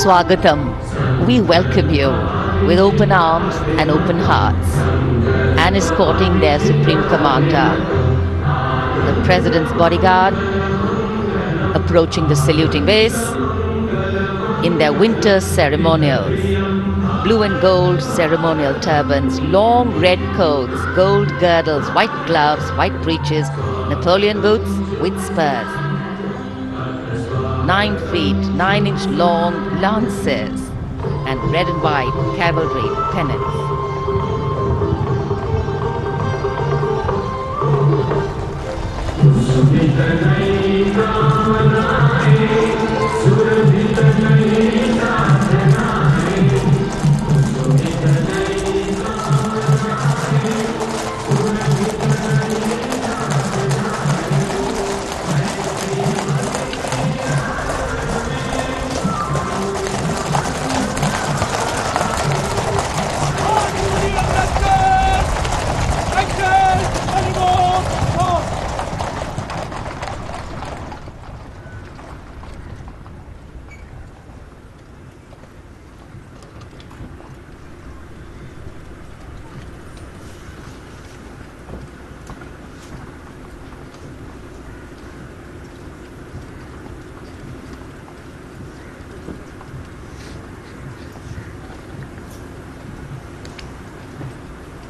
Swagatam. We welcome you with open arms and open hearts, and escorting their Supreme Commander, the President's bodyguard, approaching the saluting base in their winter ceremonials. Blue and gold ceremonial turbans, long red coats, gold girdles, white gloves, white breeches, Napoleon boots with spurs. 9 feet, 9-inch long lances and red and white cavalry pennants.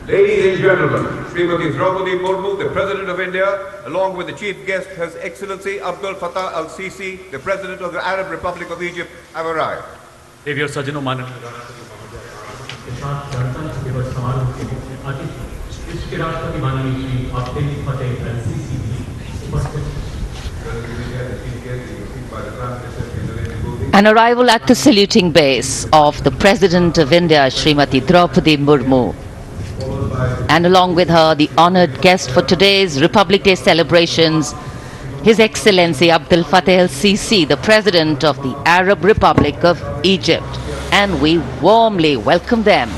Ladies and gentlemen, Srimati Draupadi Murmu, the President of India, along with the Chief Guest, His Excellency Abdul Fattah al-Sisi, the President of the Arab Republic of Egypt, have arrived. देवी और सज्जनों माननीय के साथ गणतंत्र दिवस समारोह के मुख्य अतिथि इसके राष्ट्रपति माननीय श्री अब्दुल फतेह अल-सीसी भी उपस्थित। An arrival at the saluting base of the President of India, Srimati Draupadi Murmu, and along with her, the honored guest for today's Republic Day celebrations, His Excellency Abdul Fattah al-Sisi, the President of the Arab Republic of Egypt, and we warmly welcome them.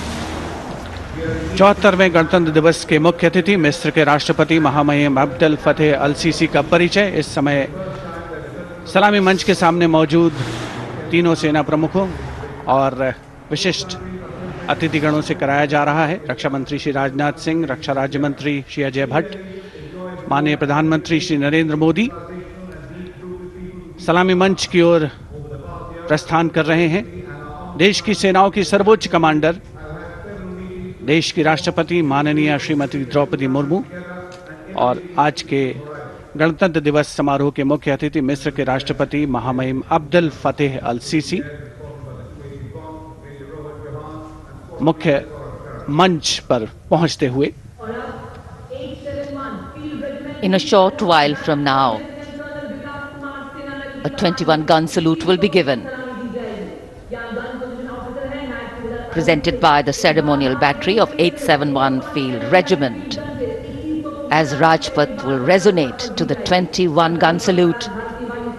74वें गणतंत्र दिवस के मुख्य अतिथि मिस्र के राष्ट्रपति महामहिम अब्दुल फतेह अल-सीसी का परिचय इस समय सलामी मंच के सामने मौजूद तीनों सेना प्रमुखों और विशिष्ट अतिथिगणों से कराया जा रहा है। रक्षा मंत्री श्री राजनाथ सिंह, रक्षा राज्य मंत्री श्री अजय भट्ट, माननीय प्रधानमंत्री श्री नरेंद्र मोदी सलामी मंच की ओर प्रस्थान कर रहे हैं। देश की सेनाओं की सर्वोच्च कमांडर, देश की राष्ट्रपति माननीय श्रीमती द्रौपदी मुर्मू और आज के गणतंत्र दिवस समारोह के मुख्य अतिथि मिस्र के राष्ट्रपति महामहिम अब्दुल फतेह अल-सीसी मुख्य मंच पर पहुंचते हुए In a short while from now, a 21-gun salute will be given, presented by the ceremonial battery of 871 Field Regiment. As Rajpath will resonate to the 21-gun salute,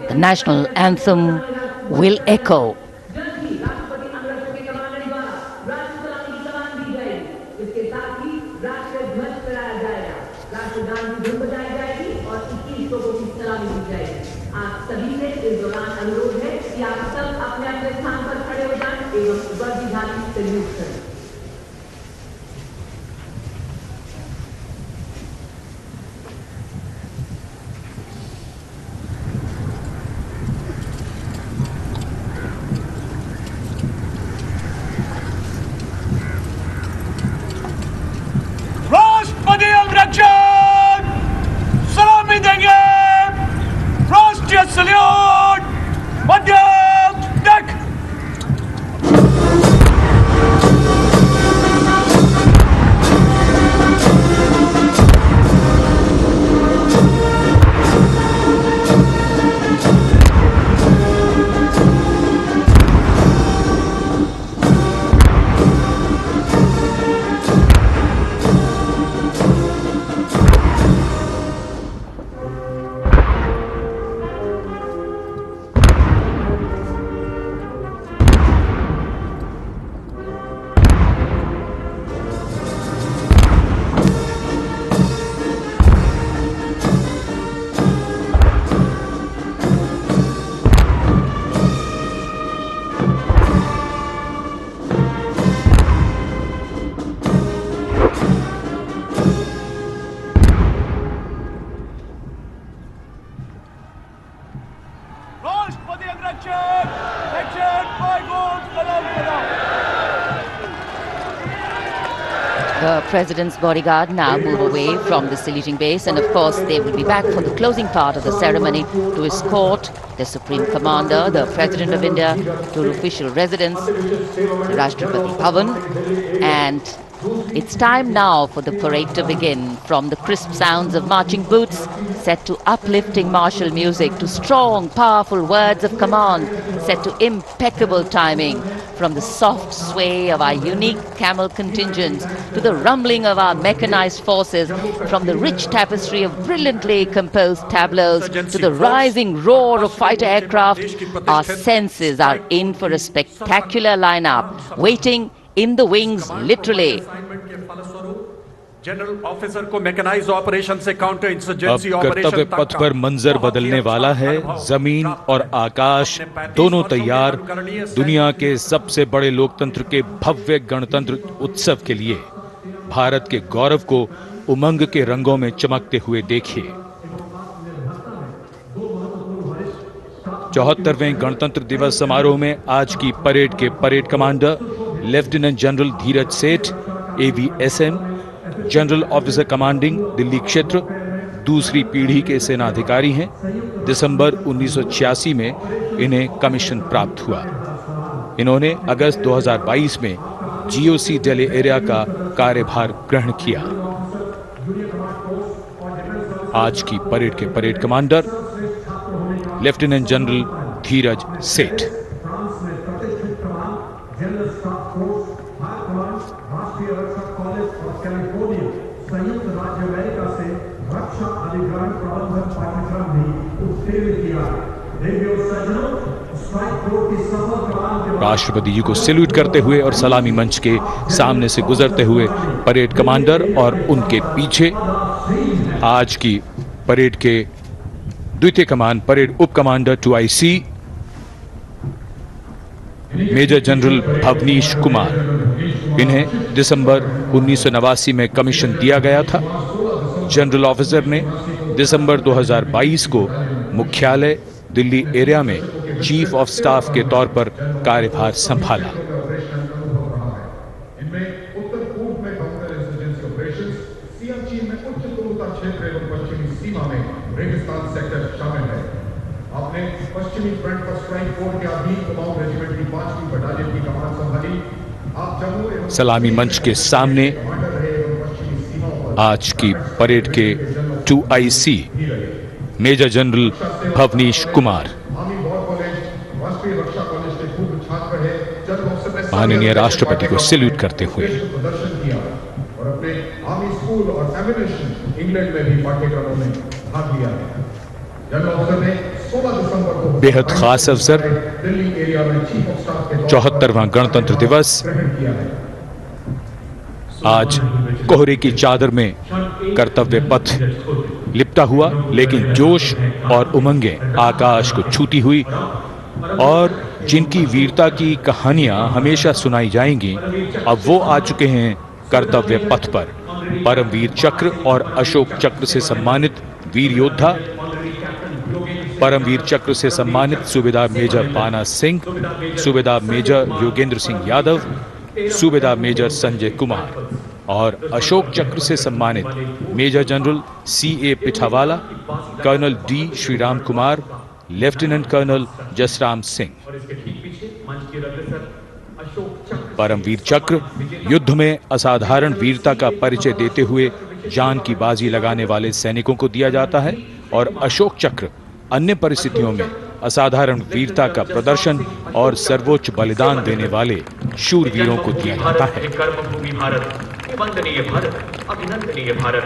the national anthem will echo. राष्ट्रपति अग्रजन सलामी देंगे। राष्ट्रीय salute मध्य तक। The President's bodyguard now move away from the saluting base, and of course they will be back for the closing part of the ceremony to escort the Supreme Commander, the President of India, to official residence, the Rashtrapati Bhavan. And it's time now for the parade to begin, from the crisp sounds of marching boots set to uplifting martial music, to strong, powerful words of command set to impeccable timing, from the soft sway of our unique camel contingents to the rumbling of our mechanized forces, from the rich tapestry of brilliantly composed tableaus to the rising roar of fighter aircraft. Our senses are in for a spectacular lineup, waiting in the wings, literally. General officer को mechanised operation से counter insurgency अब कर्तव्य पथ पर मंजर बदलने वाला है। जमीन और आकाश दोनों तैयार दुनिया के सबसे बड़े लोकतंत्र के भव्य गणतंत्र उत्सव के लिए। भारत के गौरव को उमंग के रंगों में चमकते हुए देखिए। 74वें गणतंत्र दिवस समारोह में आज की परेड के परेड कमांडर लेफ्टिनेंट जनरल धीरज सेठ, AVSM, general officer commanding Delhi क्षेत्र, दूसरी पीढ़ी के सेनाधिकारी हैं। दिसंबर 1986 में इन्हें कमीशन प्राप्त हुआ। इन्होंने अगस्त 2022 में GOC दिल्ली एरिया का कार्यभार ग्रहण किया। आज की परेड के परेड कमांडर लेफ्टिनेंट जनरल धीरज सेठ। राष्ट्रपति जी को सैल्यूट करते हुए और सलामी मंच के सामने से गुजरते हुए परेड कमांडर और उनके पीछे आज की परेड के द्वितीय कमान परेड उप commander 2IC major general Bhavnish Kumar. इन्हें दिसंबर 1989 में कमीशन दिया गया था। जनरल ऑफिसर ने दिसंबर 2022 को मुख्यालय दिल्ली एरिया में चीफ ऑफ स्टाफ के तौर पर कार्यभार संभाला। पश्चिमी फ्रंट पर स्ट्राइक फोर्स के अधीन कमांड रेजिमेंट की 5वीं बटालियन की कमान संभाली। आप जम्मू एवं सलामी मंच के सामने आज की परेड के 2IC major general Bhavnish Kumar. माननीय राष्ट्रपति को सैल्यूट करते हुए और अपने आर्मी स्कूल और एमिनेशन इंग्लैंड में भी पाठ्यक्रमों में भाग लिया। जनरल ऑफिसर ने 16 दिसंबर को बेहद खास अवसर दिल्ली एरिया में चीफ ऑफ स्टाफ के 74वां गणतंत्र दिवस। आज कोहरे की चादर में कर्तव्य पथ लिपटा हुआ, लेकिन जोश और उमंगें आकाश को छूती हुई, और जिनकी वीरता की कहानियां हमेशा सुनाई जाएंगी, अब वो आ चुके हैं कर्तव्य पथ पर। परमवीर चक्र और अशोक चक्र से सम्मानित वीर योद्धा, परमवीर चक्र से सम्मानित सूबेदार मेजर पाना सिंह, सूबेदार मेजर योगेंद्र सिंह यादव, सूबेदार मेजर संजय कुमार, और अशोक चक्र से सम्मानित major general CA Pithawala, colonel D Shriram Kumar, lieutenant colonel Jasram Singh. Paramvir Chakra युद्ध में असाधारण वीरता का परिचय देते हुए जान की बाजी लगाने वाले सैनिकों को दिया जाता है, और अशोक चक्र अन्य परिस्थितियों में असाधारण वीरता का प्रदर्शन और सर्वोच्च बलिदान देने वाले शूरवीरों को दिया जाता है। कर्मभूमि भारत, वंदनीय भारत, अभिनंदनीय भारत,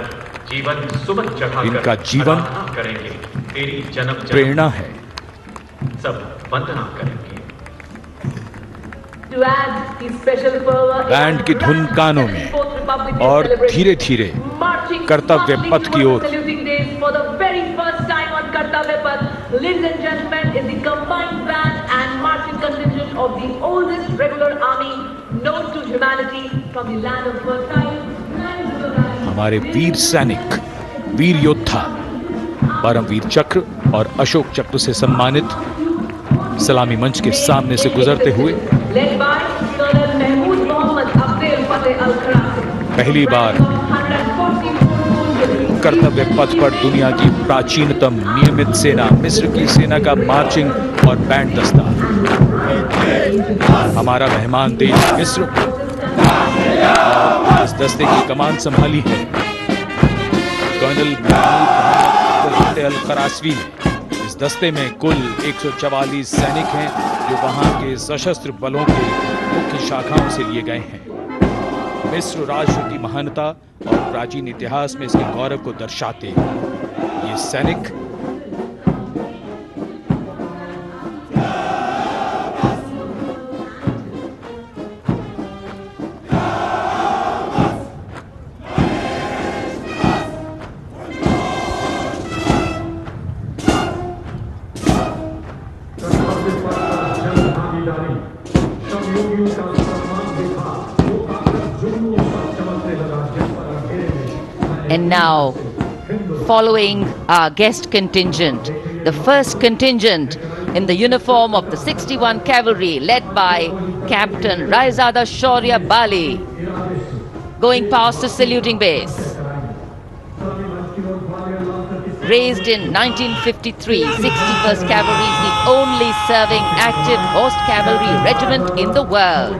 जीवन सुमन चढ़ाकर इनका जीवन करेंगे, तेरी जन्म प्रेरणा है। सब वंदना करेंगे। बैंड की धुन कानों में, और धीरे धीरे कर्तव्य पथ की ओर। Ladies and gentlemen, is the combined band and marching contingent of the oldest regular army known to humanity from the land of fertile. हमारे वीर सैनिक, वीर योद्धा परमवीर चक्र और अशोक चक्र से सम्मानित सलामी मंच के सामने से गुजरते हुए पहली बार कर्तव्य पथ पर दुनिया की प्राचीनतम नियमित सेना मिस्र की सेना का मार्चिंग और बैंड दस्ता। हमारा मेहमान देश मिस्र और इस दस्ते की कमान संभाली है कर्नल महमूद अल करासवी ने। इस दस्ते में कुल 144 सैनिक हैं जो वहां के सशस्त्र बलों के मुख्य शाखाओं से लिए गए हैं। मिस्र राष्ट्र की महानता और प्राचीन इतिहास में इसके गौरव को दर्शाते ये सैनिक And now, following our guest contingent, the first contingent in the uniform of the 61 Cavalry led by Captain Raizada Shaurya Bali, going past the saluting base. Raised in 1953, 61st Cavalry is the only serving active horse cavalry regiment in the world.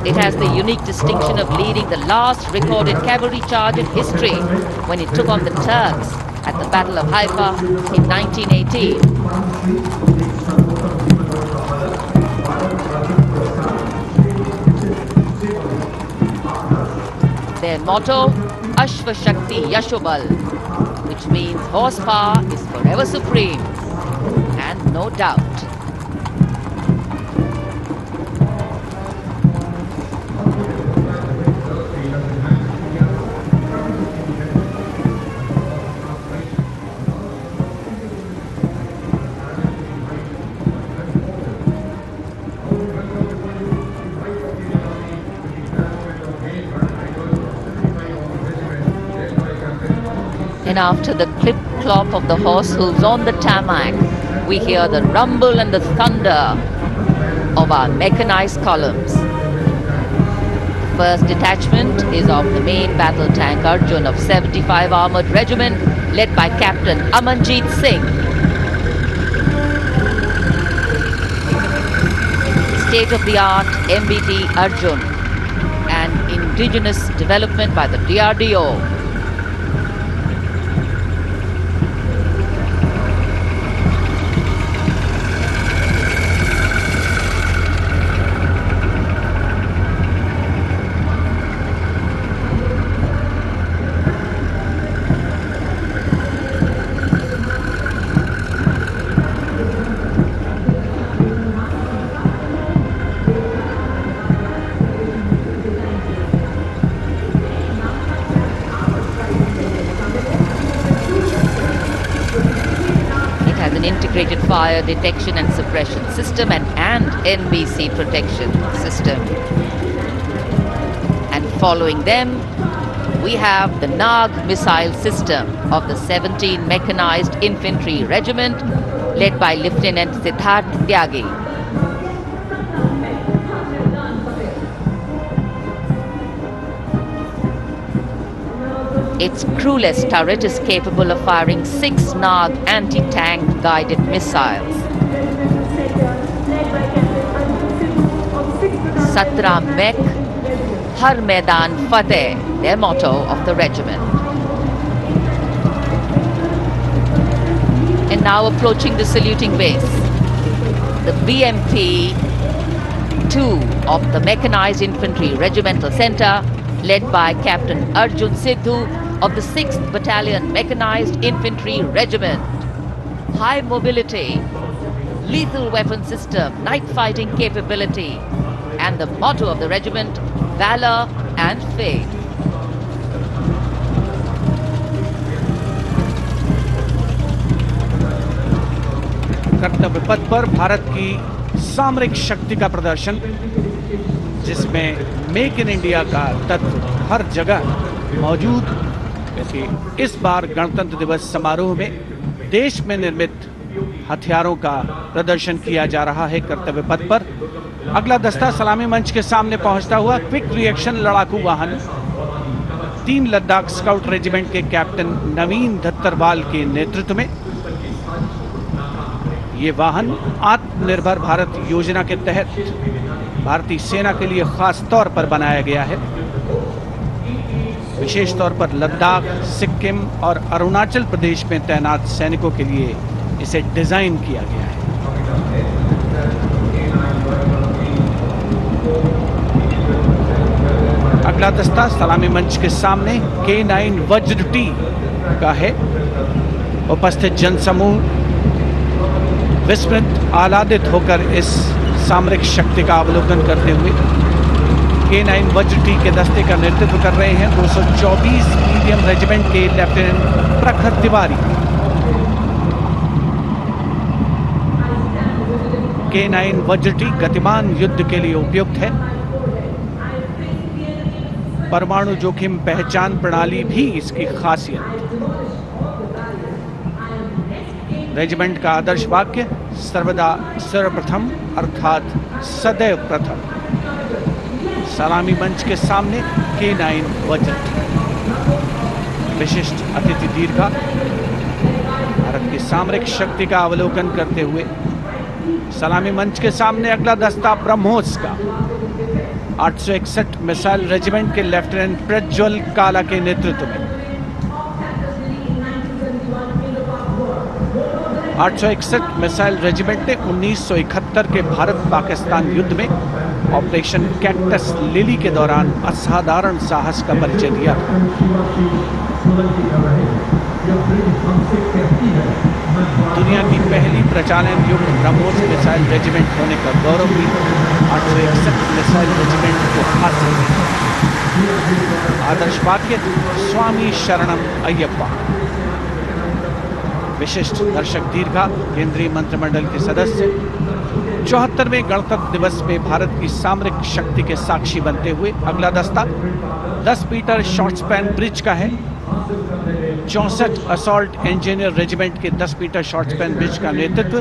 It has the unique distinction of leading the last recorded cavalry charge in history when it took on the Turks at the Battle of Haifa in 1918. Their motto, Ashva Shakti Yashobal, which means horsepower is forever supreme, and no doubt. And after the clip-clop of the horse hooves on the tarmac, we hear the rumble and the thunder of our mechanized columns. First detachment is of the main battle tank Arjun of 75 Armoured Regiment, led by Captain Amanjeet Singh. State-of-the-art MBT Arjun, an indigenous development by the DRDO. Integrated fire detection and suppression system and NBC protection system. And following them, we have the Nag missile system of the 17 Mechanized Infantry Regiment, led by Lieutenant Siddharth Tyagi. Its crewless turret is capable of firing 6 Nag anti-tank guided missiles. Satra Mek, Har Maidan Fateh, their motto of the regiment. And now approaching the saluting base, the BMP 2 of the Mechanized Infantry Regimental Center, led by Captain Arjun Sidhu of the 6th Battalion Mechanized Infantry Regiment. High mobility, lethal weapon system, night fighting capability, and the motto of the regiment, Valor and Faith. कर्तव्य पथ पर भारत की सामरिक शक्ति का प्रदर्शन, जिसमें make in India का तत्व हर जगह मौजूद। क्योंकि इस बार गणतंत्र दिवस समारोह में देश में निर्मित हथियारों का प्रदर्शन किया जा रहा है कर्तव्य पथ पर। अगला दस्ता सलामी मंच के सामने पहुंचता हुआ क्विक रिएक्शन लड़ाकू वाहन 3 लद्दाख स्काउट रेजिमेंट के कैप्टन नवीन धत्तरवाल के नेतृत्व में। ये वाहन आत्मनिर्भर भारत योजना के तहत भारतीय सेना के लिए खास तौर पर बनाया गया है। विशेष तौर पर लद्दाख, सिक्किम और अरुणाचल प्रदेश में तैनात सैनिकों के लिए इसे डिजाइन किया गया है। अगला दस्ता सलामी मंच के सामने K9 वज्र टी का है। उपस्थित जनसमूह विस्मित आह्लादित होकर इस सामरिक शक्ति का अवलोकन करते हुए K9 वज्र टी के दस्ते का नेतृत्व कर रहे हैं 224 मीडियम रेजिमेंट के लेफ्टिनेंट प्रखर तिवारी। K9 वज्र टी गतिमान युद्ध के लिए उपयुक्त है। परमाणु जोखिम पहचान प्रणाली भी इसकी खासियत। रेजिमेंट का आदर्श वाक्य सर्वदा सर्वप्रथम अर्थात सदैव प्रथम। सलामी मंच के सामने K9 वज्र टी। विशिष्ट अतिथि दीर्घा भारत की सामरिक शक्ति का अवलोकन करते हुए सलामी मंच के सामने अगला दस्ता ब्रह्मोस का 861 मिसाइल रेजिमेंट के लेफ्टिनेंट प्रज्वल काला के नेतृत्व में। 861 मिसाइल रेजिमेंट ने 1971 के भारत पाकिस्तान युद्ध में ऑपरेशन कैक्टस लिली के दौरान असाधारण साहस का परिचय दिया। दुनिया की पहली प्रचालन युक्त ब्रह्मोस मिसाइल रेजिमेंट होने का गौरव भी 861 मिसाइल रेजिमेंट को हासिल है। आदर्श वाक्य स्वामी शरणम अय्यप्पा। विशिष्ट दर्शक दीर्घा केंद्रीय मंत्रिमंडल के सदस्य 74वें गणतंत्र दिवस में भारत की सामरिक शक्ति के साक्षी बनते हुए। अगला दस्ता 10 मीटर शॉर्ट स्पैन ब्रिज का है। 64 असॉल्ट इंजीनियर रेजिमेंट के 10 मीटर शॉर्ट स्पैन ब्रिज का नेतृत्व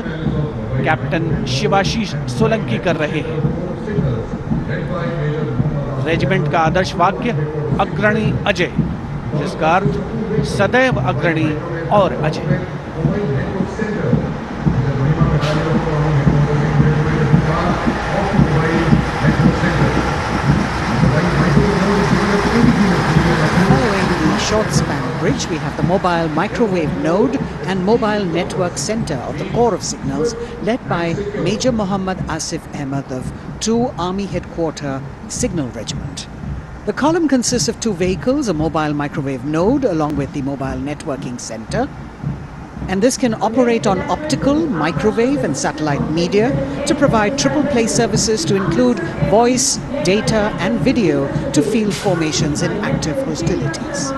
कैप्टन शिवाशीष सोलंकी कर रहे हैं। रेजिमेंट का आदर्श वाक्य अग्रणी अजय, जिसका अर्थ सदैव अग्रणी और Ajay. Short span bridge, we have the mobile microwave node and mobile network center of the Corps of Signals led by Major Muhammad Asif Ahmed of 2 Army Headquarter Signal Regiment. The column consists of 2 vehicles, a mobile microwave node along with the mobile networking center. And this can operate on optical, microwave and satellite media to provide triple play services to include voice, data and video to field formations in active hostilities.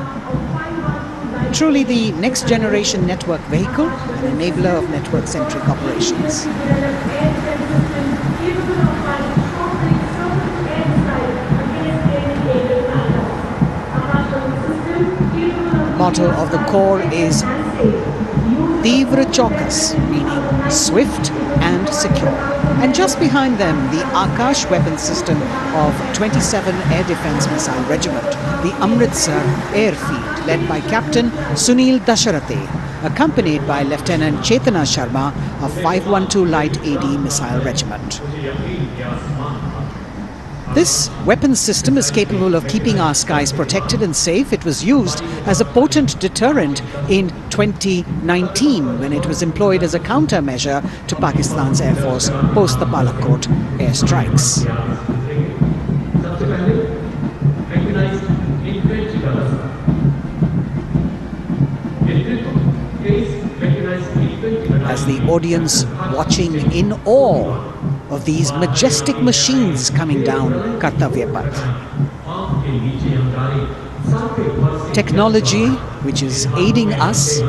Truly the next generation network vehicle, an enabler of network-centric operations. Motto of the Corps is Tivra Chaukas, meaning swift and secure. And just behind them, the Akash weapon system of 27 Air Defence Missile Regiment, the Amritsar Airfield, led by Captain Sunil Dasharathe, accompanied by Lieutenant Chetana Sharma of 512 Light AD Missile Regiment. This weapons system is capable of keeping our skies protected and safe. It was used as a potent deterrent in 2019 when it was employed as a countermeasure to Pakistan's Air Force post the Balakot airstrikes. As the audience watching in awe of these majestic machines coming down Kartavya path. Technology which is aiding us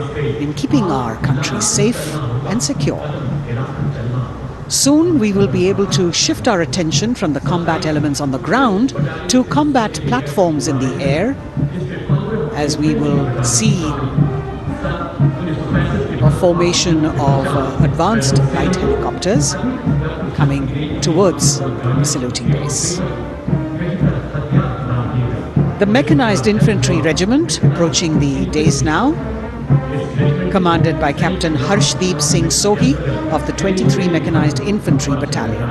in keeping our country safe and secure. Soon we will be able to shift our attention from the combat elements on the ground to combat platforms in the air, as we will see a formation of advanced light helicopters coming towards the saluting base. The Mechanized Infantry Regiment approaching the dais now, commanded by Captain Harshdeep Singh Sohi of the 23 Mechanized Infantry Battalion.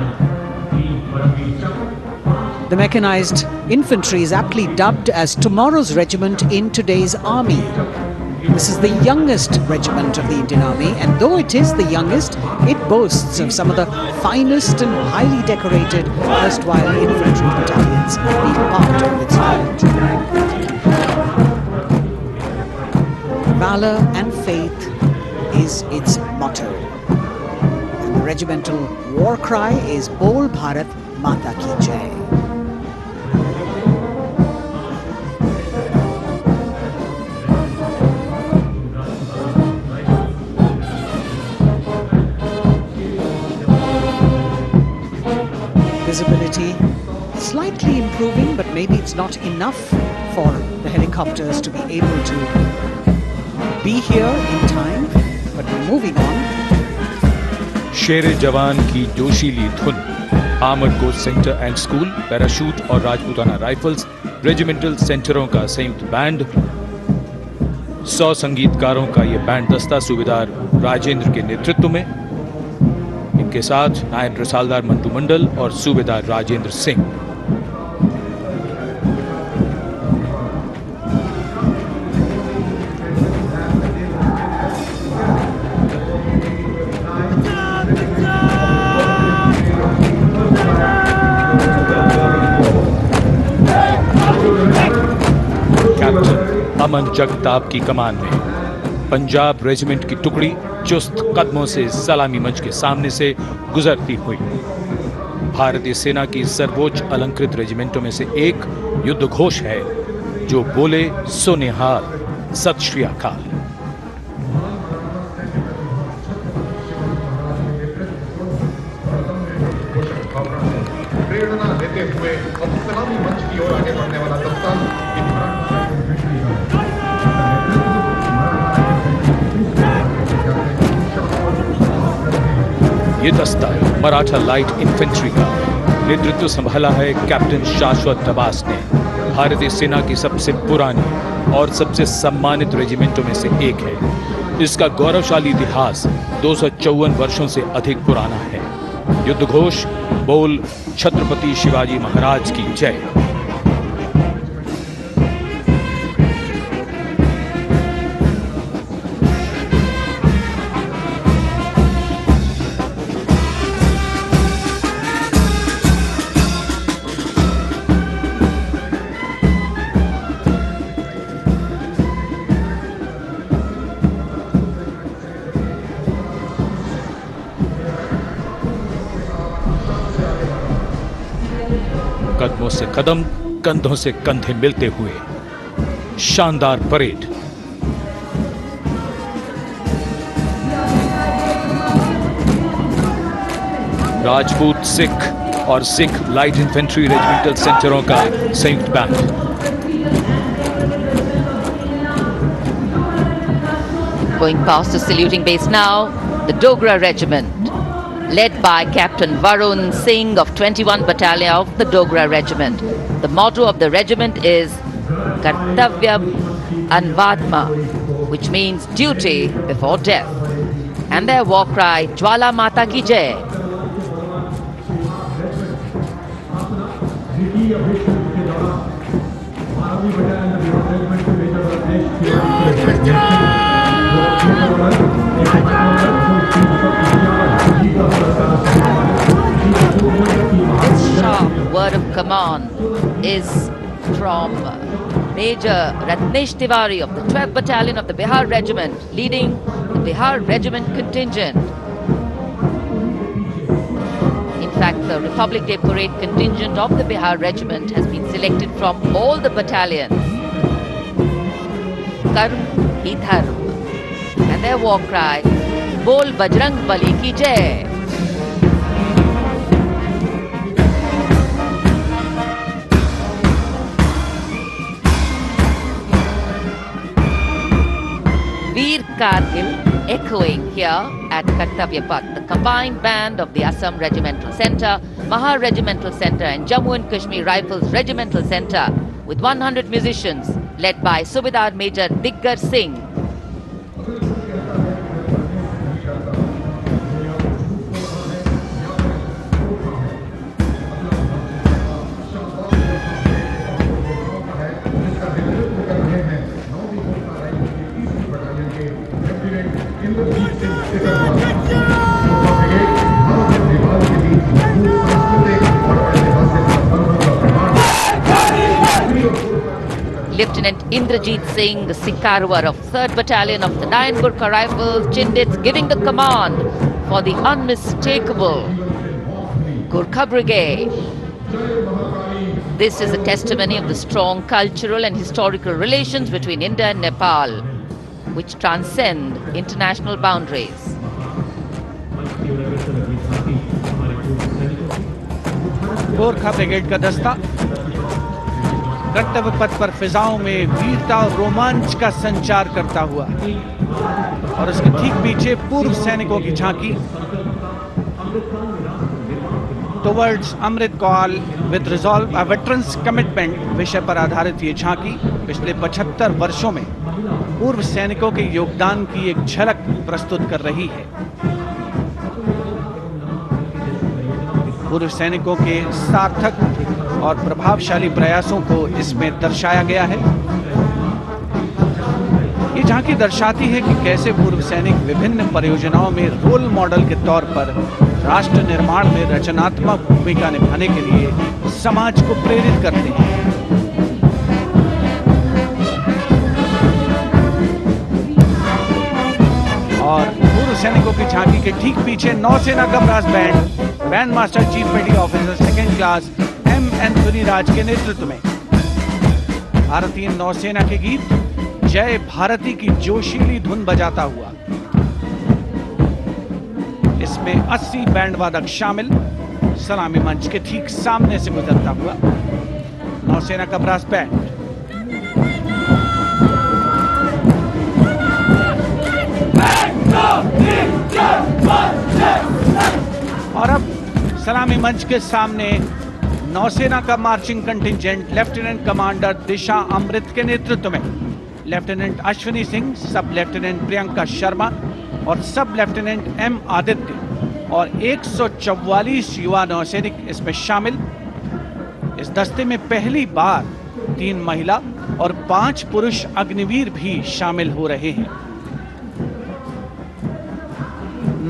The Mechanized Infantry is aptly dubbed as tomorrow's regiment in today's army. This is the youngest regiment of the Indian Army, and though it is the youngest, it boasts of some of the finest and highly decorated erstwhile infantry battalions being part of its regiment. Valor and faith is its motto, and the regimental war cry is Bol Bharat Mata Ki Jai. Visibility slightly improving, but maybe it's not enough for the helicopters to be able to be here in time, but we're moving on. शेरे जवान की जोशीली धुन, armoured course centre and school, parachute और Rajputana rifles, regimental सेंटरों का संयुक्त band, 100 संगीतकारों का ये band दस्ता सूबेदार राजेंद्र के नेतृत्व में, इनके साथ नायब रसालदार मंटू मंडल और सूबेदार राजेंद्र सिंह। कैप्टन अमन जगताप की कमान में पंजाब रेजिमेंट की टुकड़ी चुस्त कदमों से सलामी मंच के सामने से गुजरती हुई भारतीय सेना की सर्वोच्च अलंकृत रेजिमेंटों में से एक युद्ध घोष है जो बोले सो निहाल, सत श्री अकाल। प्रेरणा देते हुए अब सलामी मंच की ओर आगे बढ़ने वाला दस्ता ये दस्ता मराठा लाइट इन्फेंट्री का नेतृत्व संभाला है कैप्टन शाश्वत दबास ने। भारतीय सेना की सबसे पुरानी और सबसे सम्मानित रेजिमेंटों में से एक है। इसका गौरवशाली इतिहास 254 वर्षों से अधिक पुराना है। युद्ध घोष बोल छत्रपति शिवाजी महाराज की जय। कदमों से कदम, कंधों से कंधे मिलते हुए शानदार परेड। राजपूत सिख और सिख लाइट इन्फेंट्री रेजिमेंटल सेंटरों का संयुक्त band. Going past the saluting base now, the Dogra Regiment, led by Captain Varun Singh of 21 Battalion of the Dogra Regiment. The motto of the regiment is Kartavya Anvadma, which means duty before death. And their war cry, Jwala Mata Ki Jai. This sharp word of command is from Major Ratnesh Tiwari of the 12th Battalion of the Bihar Regiment, leading the Bihar Regiment contingent. In fact, the Republic Day Parade contingent of the Bihar Regiment has been selected from all the battalions. Karm hi dharm. And their war cry, Bol Bajrang Bali ki Jai. Veer Kargil echoing here at Kartavya Path. The combined band of the Assam Regimental Centre, Maha Regimental Centre and Jammu and Kashmir Rifles Regimental Centre with 100 musicians led by Subedar Major Diggar Singh. Lieutenant Indrajit Singh, the Sikarwar of 3rd Battalion of the 9 Gurkha Rifles, Chindits, giving the command for the unmistakable Gurkha Brigade. This is a testimony of the strong cultural and historical relations between India and Nepal, which transcend international boundaries. Gorkha brigade का दस्ता कर्तव्य पथ पर फिजाओं में वीरता और रोमांच का संचार करता हुआ और उसके ठीक पीछे पूर्व सैनिकों की झांकी towards Amrit Kaal with resolve a veterans commitment विषय पर आधारित ये झांकी पिछले 75 वर्षों में पूर्व सैनिकों के योगदान की एक झलक प्रस्तुत कर रही है। पूर्व सैनिकों के सार्थक और प्रभावशाली प्रयासों को इसमें दर्शाया गया है। ये झांकी दर्शाती है कि कैसे पूर्व सैनिक विभिन्न परियोजनाओं में रोल मॉडल के तौर पर राष्ट्र निर्माण में रचनात्मक भूमिका निभाने के लिए समाज को प्रेरित करते हैं। और पूर्व सैनिकों की झांकी के ठीक पीछे नौसेना का brass band master chief petty officer 2nd class M Anthony Raj के नेतृत्व में भारतीय नौसेना के गीत जय भारती की जोशीली धुन बजाता हुआ। इसमें 80 बैंड वादक शामिल, सलामी मंच के ठीक सामने से गुजरता हुआ नौसेना का ब्रास बैंड। और अब सलामी मंच के सामने नौसेना का मार्चिंग कंटिंजेंट लेफ्टिनेंट कमांडर दिशा अमृत के नेतृत्व में लेफ्टिनेंट अश्विनी सिंह, सब लेफ्टिनेंट प्रियंका शर्मा और सब लेफ्टिनेंट एम आदित्य और 144 युवा नौसैनिक इसमें शामिल। इस दस्ते में पहली बार 3 महिला और 5 पुरुष अग्निवीर भी शामिल हो रहे हैं।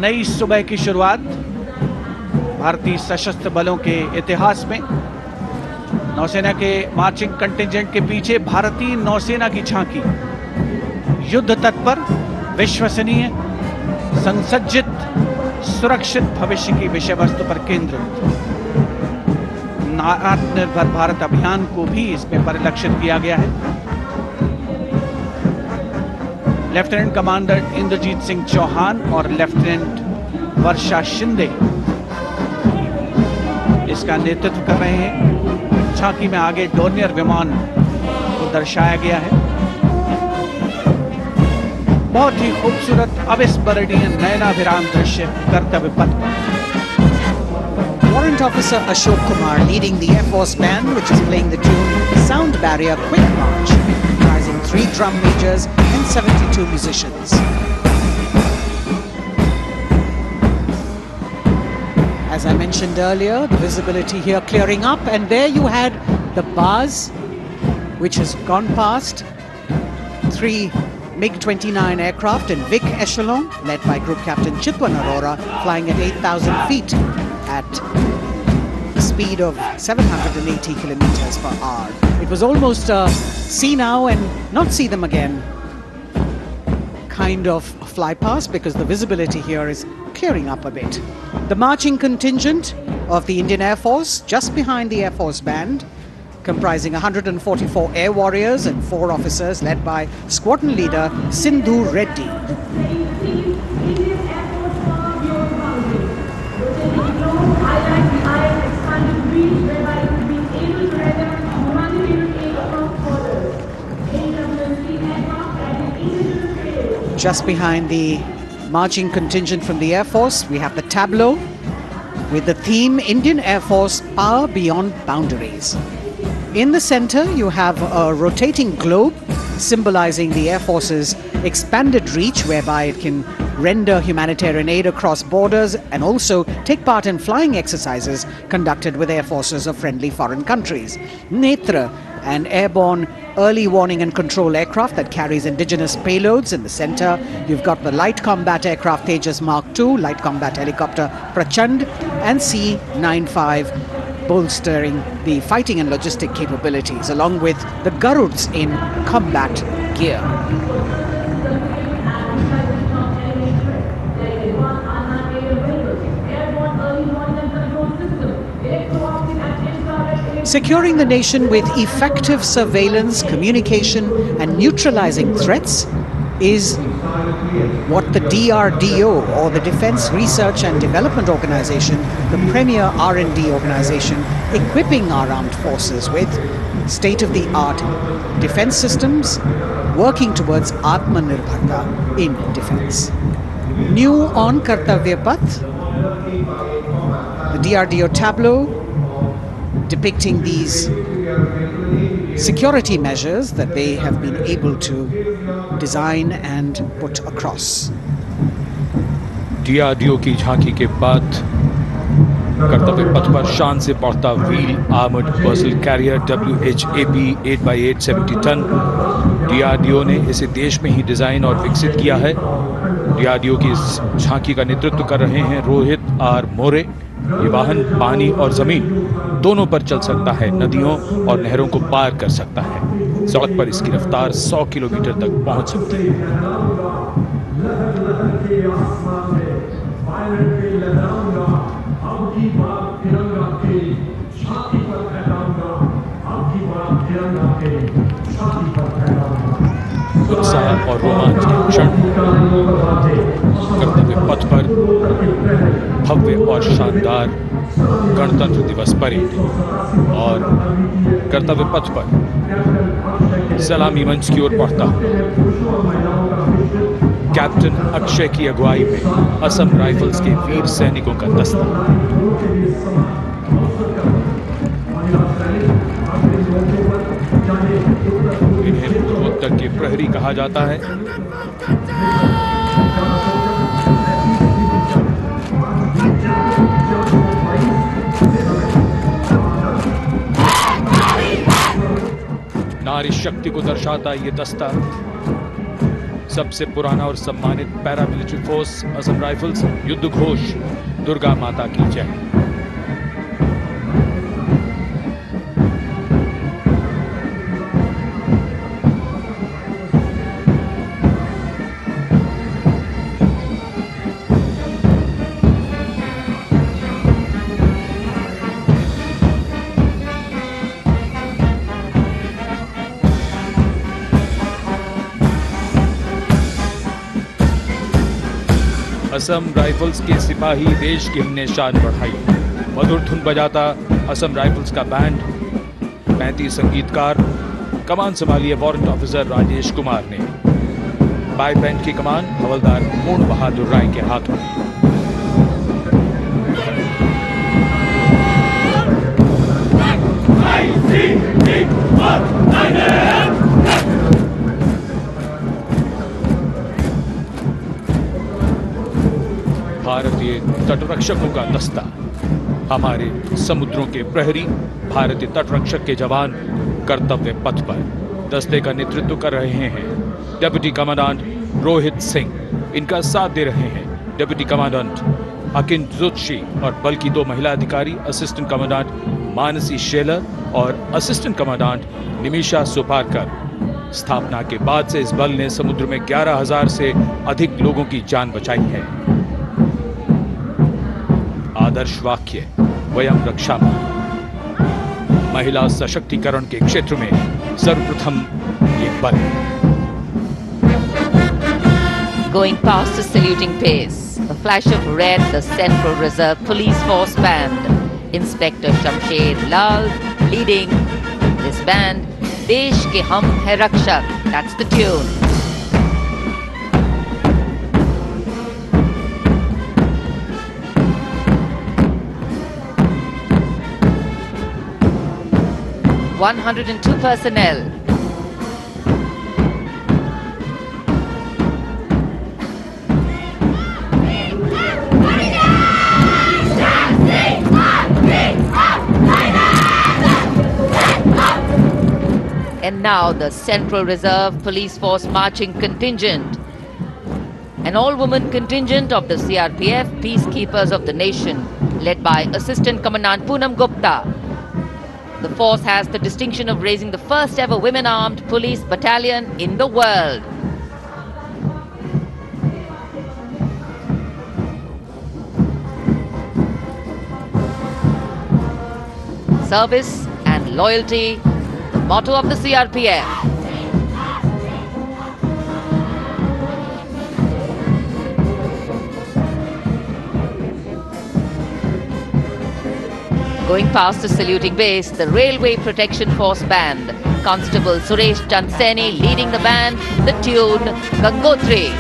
नई सुबह की शुरुआत भारतीय सशस्त्र बलों के इतिहास में। नौसेना के मार्चिंग कंटिंजेंट के पीछे भारतीय नौसेना की झांकी युद्ध तत्पर, विश्वसनीय, संसज्जित, सुरक्षित भविष्य की विषय वस्तु पर केंद्रित। आत्मनिर्भर भारत अभियान को भी इसमें परिलक्षित किया गया है। लेफ्टिनेंट कमांडर इंद्रजीत सिंह चौहान और लेफ्टिनेंट वर्षा शिंदे इसका नेतृत्व कर रहे हैं। झांकी में आगे डोर्नियर विमान को दर्शाया गया है। बहुत ही खूबसूरत अविस्मरणीय नयनाभिराम दृश्य कर्तव्य पथ पर। Warrant Officer Ashok Kumar leading the Air Force Band, which is playing the tune Sound Barrier Quick March, comprising 3 drum majors and 72 musicians. As I mentioned earlier, the visibility here clearing up, and there you had the bars, which has gone past 3 MiG-29 aircraft in Vic Echelon, led by Group Captain Chitwan Arora, flying at 8,000 feet at a speed of 780 kilometers per hour. It was almost a see now and not see them again kind of fly past, because the visibility here is clearing up a bit. The marching contingent of the Indian Air Force, just behind the Air Force Band, comprising 144 air warriors and 4 officers, led by squadron leader Sindhu Reddy. Just behind the marching contingent from the Air Force. We have the tableau with the theme Indian Air Force Power Beyond Boundaries. In the center, you have a rotating globe symbolizing the Air Force's expanded reach, whereby it can render humanitarian aid across borders and also take part in flying exercises conducted with air forces of friendly foreign countries. Netra, an airborne early warning and control aircraft that carries indigenous payloads in the center. You've got the light combat aircraft Tejas Mark II, light combat helicopter Prachand, and C-95 bolstering the fighting and logistic capabilities, along with the Garuds in combat gear. Securing the nation with effective surveillance, communication, and neutralizing threats is what the DRDO, or the Defense Research and Development Organization, the premier R&D organization, equipping our armed forces with state-of-the-art defense systems, working towards Atmanirbharta in defense. New on Kartavya Path, the DRDO tableau depicting these security measures that they have been able to design and put across. DRDO की झांकी के बाद कर्तव्य पथ पर शान से पहुंचता wheel armoured personnel carrier WHAP 8x8 70 ton. DRDO ने इसे देश में ही डिजाइन और विकसित किया है। DRDO की इस झांकी का नेतृत्व कर रहे हैं रोहित आर मोरे। ये वाहन पानी और जमीन दोनों पर चल सकता है, नदियों और नहरों को पार कर सकता है। सड़क पर इसकी रफ्तार 100 किलोमीटर तक पहुंच सकती है। उत्साह और रोमांच के क्षण, कर्तव्य पथ पर भव्य और शानदार गणतंत्र दिवस परेड और कर्तव्य पथ पर सलामी मंच की ओर बढ़ता कैप्टन अक्षय की अगुवाई में असम राइफल्स के वीर सैनिकों का दस्ता। इन्हें पूर्वोत्तर के प्रहरी कहा जाता है। नारी शक्ति को दर्शाता ये दस्ता सबसे पुराना और सम्मानित पैरामिलिट्री फोर्स असम राइफल्स। युद्ध घोष दुर्गा माता की जय। असम राइफल्स के सिपाही देश की हमने शान बढ़ाई। मधुर धुन बजाता असम राइफल्स का बैंड, 35 संगीतकार, कमान संभाली वारंट ऑफिसर राजेश कुमार ने। बाई बैंड की कमान हवलदार पूर्ण बहादुर राय के हाथों। भारतीय तटरक्षकों का दस्ता, हमारे समुद्रों के प्रहरी, भारतीय तटरक्षक के जवान कर्तव्य पथ पर दस्ते का नेतृत्व कर रहे हैं डिप्टी कमांडेंट रोहित सिंह। इनका साथ दे रहे हैं डिप्टी कमांडेंट अकिन जोशी और बल की 2 महिला अधिकारी, असिस्टेंट कमांडेंट मानसी शेलर और असिस्टेंट कमांडेंट निमिषा सुपारकर। स्थापना के बाद से इस बल ने समुद्र में 11,000 से अधिक लोगों की जान बचाई है। आदर्श वाक्य वयम रक्षामः। महिला सशक्तिकरण के क्षेत्र में सर्वप्रथम ये बल। Going past the saluting pace, a flash of red, the Central Reserve Police Force band. Inspector Shamsher Lal leading this band. Desh ke hum hai rakshak. That's the tune. 102 personnel. And now the Central Reserve Police Force marching contingent, an all-woman contingent of the CRPF, Peacekeepers of the Nation, led by Assistant Commandant Poonam Gupta. The force has the distinction of raising the first ever women-armed police battalion in the world. Service and loyalty, the motto of the CRPF. Going past the saluting base, the Railway Protection Force Band. Constable Suresh Chanseni leading the band, the tune Gangotri.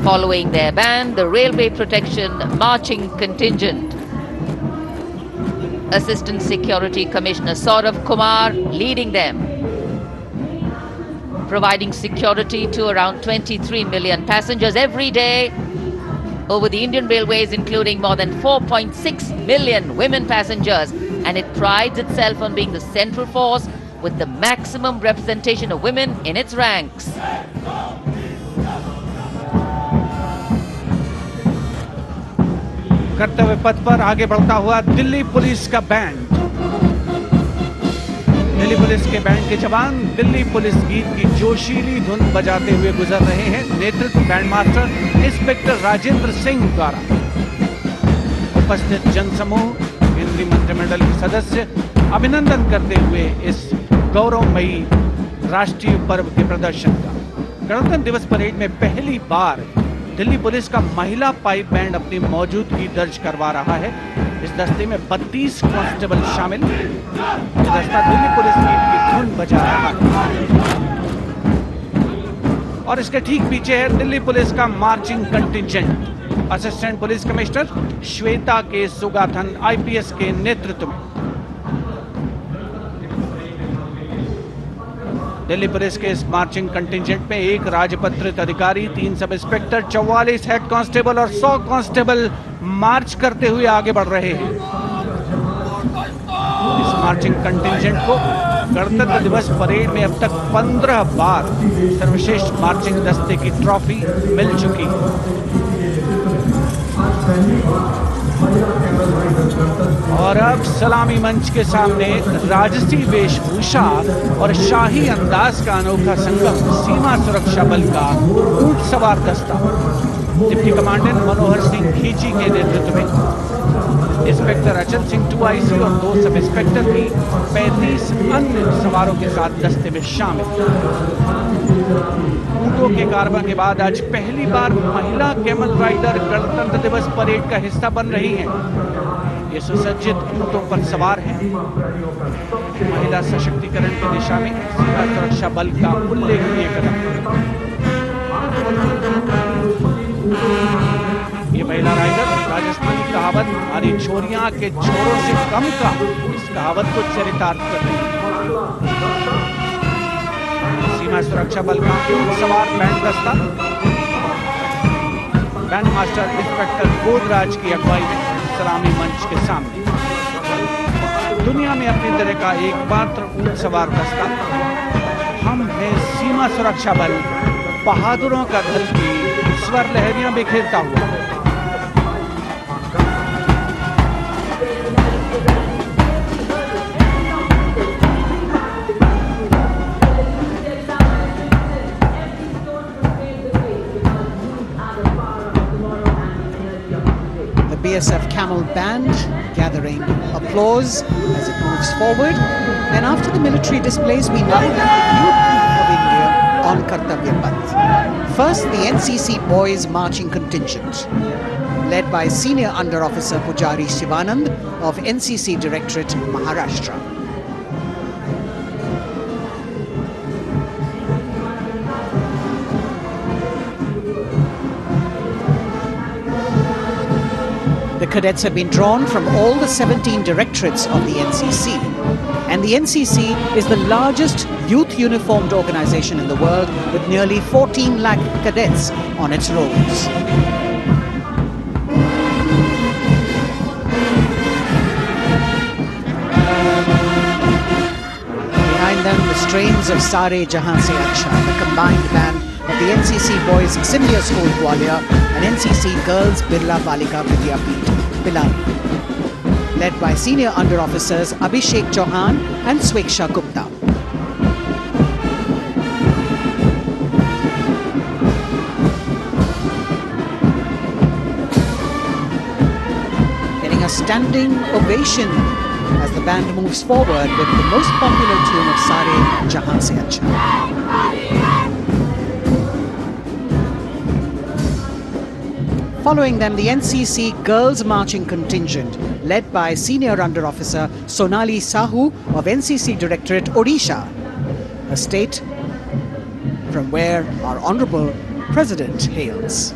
Following their band, the Railway Protection Marching Contingent. Assistant Security Commissioner Saurav Kumar leading them, providing security to around 23 million passengers every day over the Indian Railways, including more than 4.6 million women passengers. And it prides itself on being the central force with the maximum representation of women in its ranks. कर्तव्य पथ पर आगे बढ़ता हुआ Delhi police का band. Delhi police के band के जवान दिल्ली पुलिस गीत की जोशीली धुन बजाते हुए गुजर रहे हैं। नेतृत्व band master inspector Rajendra Singh द्वारा। उपस्थित जनसमूह, केंद्रीय मंत्रिमंडल के सदस्य अभिनंदन करते हुए इस गौरवमयी राष्ट्रीय पर्व के प्रदर्शन का। गणतंत्र दिवस परेड में पहली बार दिल्ली पुलिस का महिला पाइप बैंड अपनी मौजूदगी दर्ज करवा रहा है। इस दस्ते में 32 कांस्टेबल शामिल। ये दस्ता दिल्ली पुलिस गीत की धुन बजा रहा है और इसके ठीक पीछे है दिल्ली पुलिस का marching contingent. Assistant police commissioner Shweta के सुगाथन आईपीएस के नेतृत्व में। दिल्ली पुलिस के इस मार्चिंग कंटिंजेंट में एक राजपत्रित अधिकारी, 3 सब इंस्पेक्टर, 44 हेड कांस्टेबल और 100 कांस्टेबल मार्च करते हुए आगे बढ़ रहे हैं। इस मार्चिंग कंटिंजेंट को गणतंत्र दिवस परेड में अब तक 15 बार सर्वश्रेष्ठ मार्चिंग दस्ते की ट्रॉफी मिल चुकी है। और अब सलामी मंच के सामने राजसी वेशभूषा और शाही अंदाज का अनोखा संगम सीमा सुरक्षा बल का ऊंट सवार दस्ता डिप्टी कमांडेंट मनोहर सिंह खींची के नेतृत्व में इंस्पेक्टर अचल सिंह 2IC और 2 सब इंस्पेक्टर भी 35 अन्य सवारों के साथ दस्ते में शामिल। ऊंटों के कारवां के बाद आज पहली बार महिला कैमल राइडर गणतंत्र दिवस परेड का हिस्सा बन रही हैं। ये सुसज्जित ऊंटों पर सवार हैं। महिला सशक्तिकरण की दिशा में सीमा सुरक्षा बल का उल्लेखनीय कदम। ये महिला राइडर राजस्थानी कहावत हमारी छोरियां के छोरों से कम का, इस कहावत को चरितार्थ कर रही है। सीमा सुरक्षा बल का सवार बैंड दस्ता बैंड मास्टर इंस्पेक्टर गोदराज की अगुवाई में सलामी मंच के सामने। दुनिया में अपनी तरह का एकमात्र ऊंट सवार दस्ता हम हैं सीमा सुरक्षा बल, बहादुरों का दल की स्वर लहरियां बिखेरता हुआ। BSF Camel Band gathering applause as it moves forward. And after the military displays, we now have the youth of India on Kartavya Path. First, the NCC Boys Marching Contingent, led by Senior Under Officer Pujari Shivanand of NCC Directorate, Maharashtra. The cadets have been drawn from all the 17 directorates of the NCC. And the NCC is the largest youth uniformed organization in the world with nearly 14 lakh cadets on its rolls. Behind them, the strains of Sare Jahan Se Acha, the combined band of the NCC Boys Senior School Gwalior and NCC Girls Birla Balika Vidyapeeth Pilani, led by Senior Under Officers Abhishek Chauhan and Sweksha Gupta. Getting a standing ovation as the band moves forward with the most popular tune of Sare Jahan Se Acha. Following them, the NCC Girls Marching Contingent, led by Senior Under Officer Sonali Sahu of NCC Directorate, Odisha, a state from where our Honourable President hails.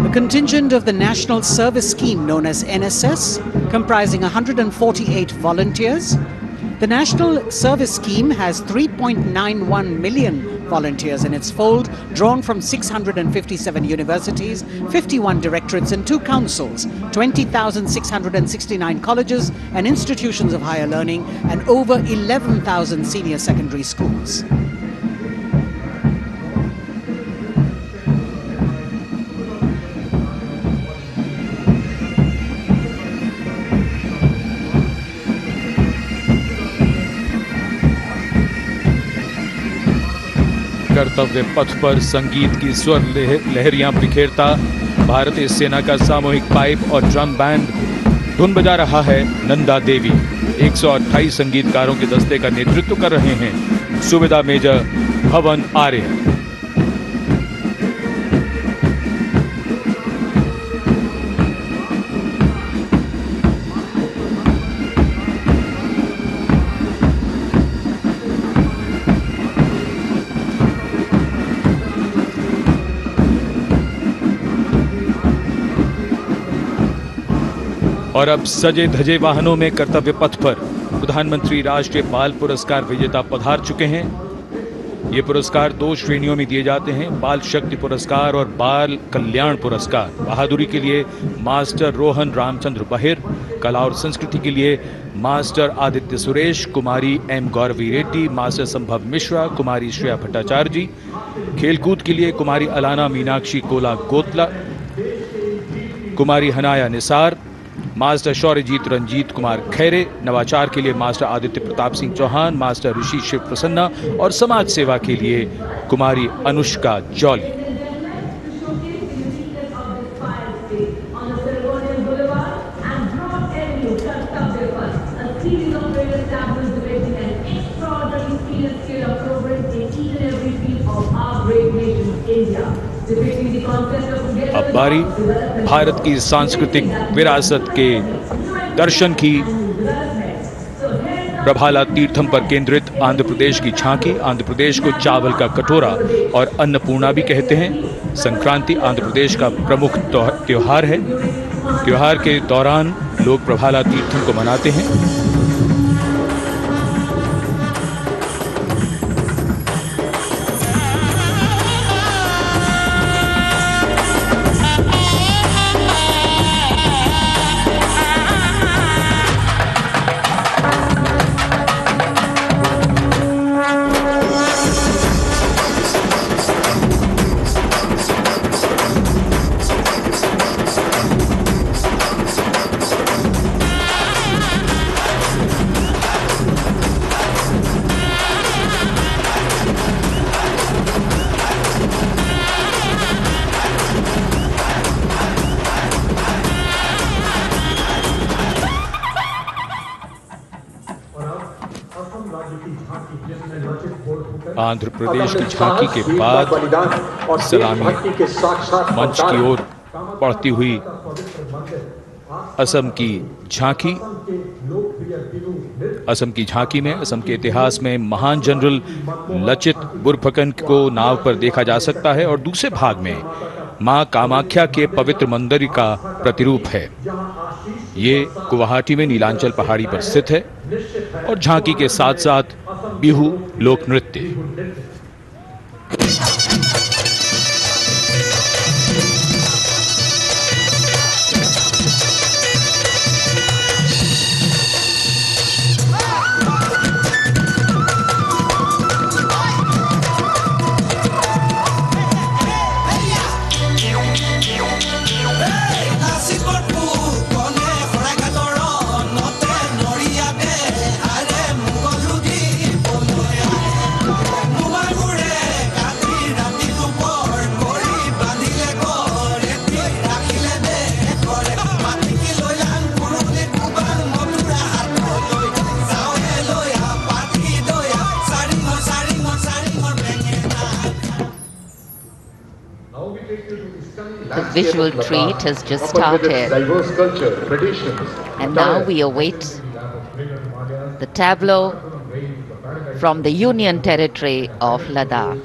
The contingent of the National Service Scheme known as NSS, comprising 148 volunteers. The National Service Scheme has 3.91 million volunteers in its fold, drawn from 657 universities, 51 directorates and 2 councils, 20,669 colleges and institutions of higher learning, and over 11,000 senior secondary schools. कर्तव्य पथ पर संगीत की स्वर लहरियां बिखेरता भारतीय सेना का सामूहिक पाइप और ड्रम बैंड धुन बजा रहा है। नंदा देवी 128 संगीतकारों के दस्ते का नेतृत्व कर रहे हैं। सुबेदार मेजर भवन आर्य। और अब सजे धजे वाहनों में कर्तव्य पथ पर प्रधानमंत्री राष्ट्रीय बाल पुरस्कार विजेता पधार चुके हैं। ये पुरस्कार 2 श्रेणियों में दिए जाते हैं, बाल शक्ति पुरस्कार और बाल कल्याण पुरस्कार। बहादुरी के लिए मास्टर रोहन रामचंद्र बहिर, कला और संस्कृति के लिए मास्टर आदित्य सुरेश, कुमारी एम गौरवी रेड्डी, मास्टर संभव मिश्रा, कुमारी श्रेया भट्टाचार्य जी, खेलकूद के लिए कुमारी अलाना मीनाक्षी कोला गोतला, कुमारी हनाया निसार, मास्टर शौर्यजीत रंजीत कुमार खैरे, नवाचार के लिए मास्टर आदित्य प्रताप सिंह चौहान, मास्टर ऋषि शिव प्रसन्ना और समाज सेवा के लिए कुमारी अनुष्का जौली। अब बारी भारत की सांस्कृतिक विरासत के दर्शन की। प्रभाला तीर्थम पर केंद्रित आंध्र प्रदेश की झांकी। आंध्र प्रदेश को चावल का कटोरा और अन्नपूर्णा भी कहते हैं। संक्रांति आंध्र प्रदेश का प्रमुख त्योहार है। त्योहार के दौरान लोग प्रभाला तीर्थम को मनाते हैं। आंध्र प्रदेश की झांकी के बाद सलामी मंच की ओर बढ़ती हुई असम की झांकी। असम की झांकी में असम के इतिहास में महान जनरल लचित बुरफकन को नाव पर देखा जा सकता है और दूसरे भाग में मां कामाख्या के पवित्र मंदिर का प्रतिरूप है। ये गुवाहाटी में नीलांचल पहाड़ी पर स्थित है और झांकी के साथ साथ बिहू लोक नृत्य। The visual treat has just started, and now we await the tableau from the Union Territory of Ladakh.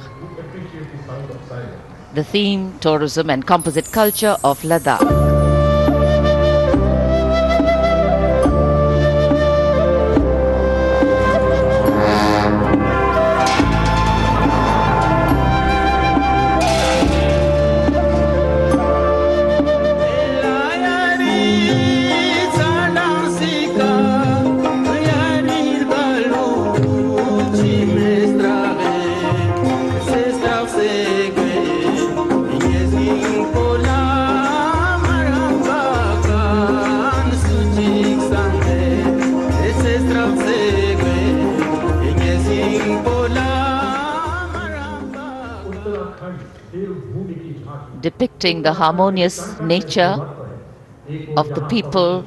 The theme, tourism and composite culture of Ladakh. Depicting the harmonious nature of the people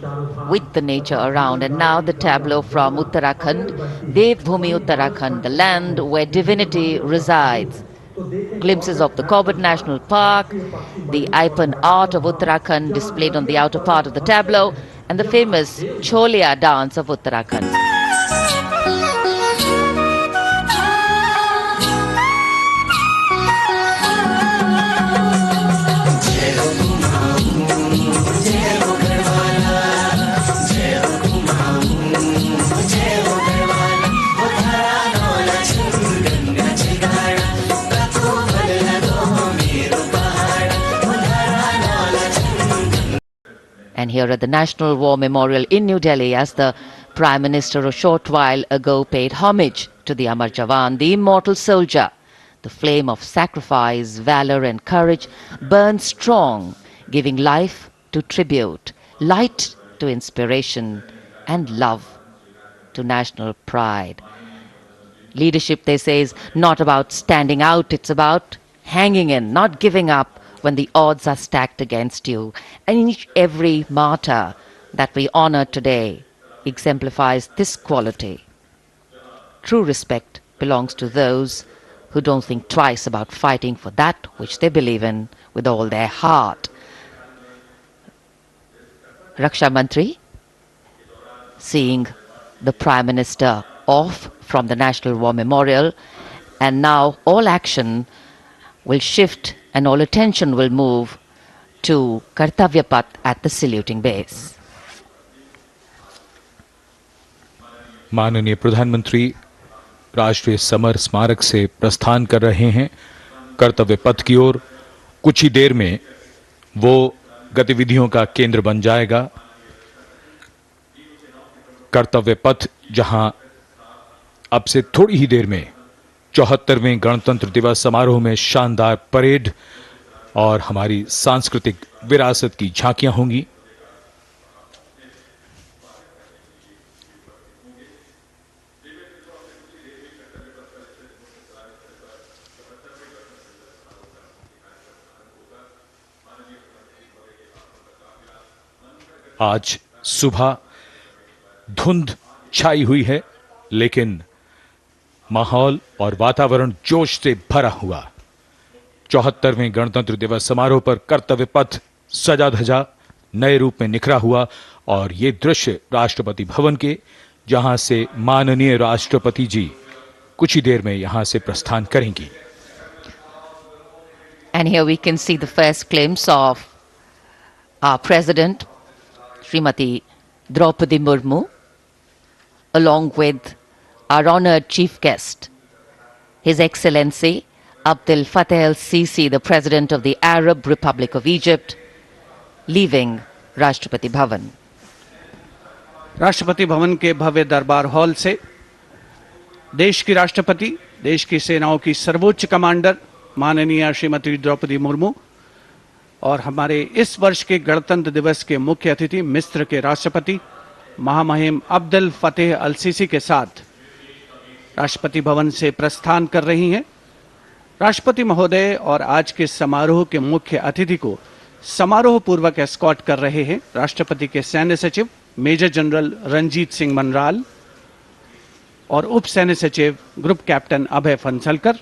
with the nature around. And now the tableau from Uttarakhand, Devbhumi Uttarakhand, the land where divinity resides. Glimpses of the Corbett National Park, the Ipan art of Uttarakhand displayed on the outer part of the tableau, and the famous Cholia dance of Uttarakhand. And here at the National War Memorial in New Delhi, as the Prime Minister a short while ago paid homage to the Amar Jawan, the immortal soldier, the flame of sacrifice, valor and courage burns strong, giving life to tribute, light to inspiration and love to national pride. Leadership, they say, is not about standing out, it's about hanging in, not giving up when the odds are stacked against you. And every martyr that we honor today exemplifies this quality. True respect belongs to those who don't think twice about fighting for that which they believe in with all their heart. Raksha Mantri, seeing the Prime Minister off from the National War Memorial, and now all action will shift and all attention will move to Kartavya Path at the saluting base. माननीय प्रधानमंत्री राष्ट्रीय summer स्मारक से प्रस्थान कर रहे हैं कर्तव्य पथ की ओर। कुछ ही देर में वो गतिविधियों का केंद्र बन जाएगा। कर्तव्य पथ जहां अब से थोड़ी ही देर में 74वें गणतंत्र दिवस समारोह में शानदार परेड और हमारी सांस्कृतिक विरासत की झांकियां होंगी। आज सुबह धुंध छाई हुई है, लेकिन माहौल और वातावरण जोश से भरा हुआ। 74वें गणतंत्र दिवस समारोह पर कर्तव्य पथ सजा धजा नए रूप में निखरा हुआ और ये दृश्य राष्ट्रपति भवन के, जहां से माननीय राष्ट्रपति जी कुछ ही देर में यहां से प्रस्थान करेंगी। And here we can see the first glimpse of our President, Srimati Draupadi Murmu, along with our honored chief guest, His Excellency Abdel Fattah el-Sisi, the President of the Arab Republic of Egypt, leaving Rashtrapati Bhavan. Rashtrapati Bhavan के भव्य दरबार hall से देश की राष्ट्रपति, देश की सेनाओं की सर्वोच्च कमांडर माननीय श्रीमती द्रौपदी मुर्मू और हमारे इस वर्ष के गणतंत्र दिवस के मुख्य अतिथि मिस्र के राष्ट्रपति महामहिम अब्दुल फतेह अल सीसी के साथ राष्ट्रपति भवन से प्रस्थान कर रही हैं। राष्ट्रपति महोदय और आज के समारोह के मुख्य अतिथि को समारोह पूर्वक एस्कॉर्ट कर रहे हैं राष्ट्रपति के सैन्य सचिव मेजर जनरल रंजीत सिंह मनराल और उप सैन्य सचिव ग्रुप कैप्टन अभय फंसलकर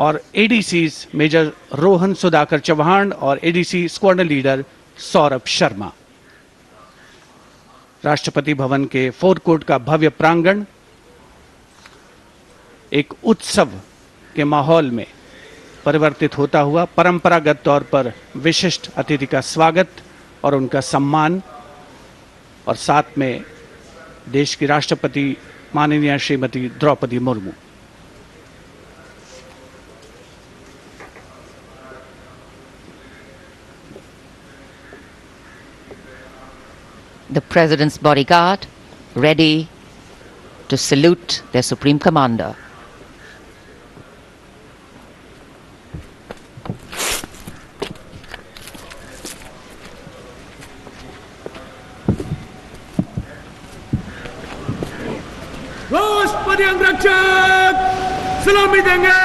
और एडीसीज मेजर रोहन सुधाकर चौहान और ADC squadron leader Saurabh Sharma. Rashtrapati Bhavan के फोर्ट कोर्ट का भव्य प्रांगण एक उत्सव के माहौल में परिवर्तित होता हुआ परंपरागत तौर पर विशिष्ट अतिथि का स्वागत और उनका सम्मान और साथ में देश की राष्ट्रपति माननीय Shrimati Draupadi Murmu. The President's bodyguard ready to salute their Supreme Commander. राष्ट्रपति अंगरक्षक सलामी देंगे।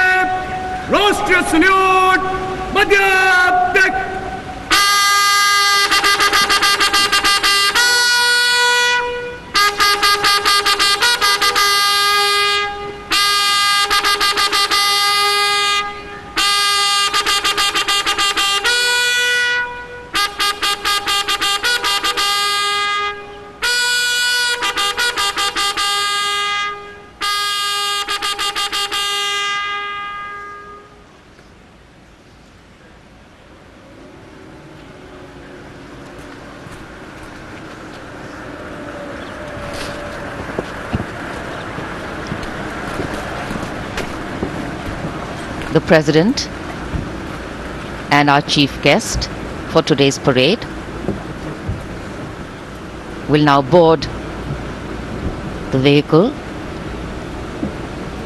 राष्ट्रीय सल्यूट मध्य तक। The President and our chief guest for today's parade will now board the vehicle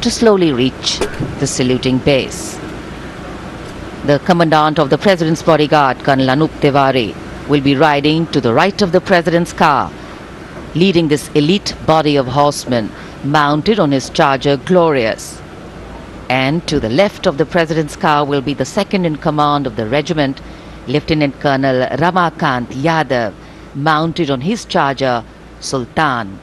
to slowly reach the saluting base. The Commandant of the President's bodyguard, Colonel Anup Tiwari, will be riding to the right of the President's car, leading this elite body of horsemen mounted on his charger Glorious. And to the left of the President's car will be the second in command of the regiment, Lieutenant Colonel Ramakant Yadav, mounted on his charger Sultan.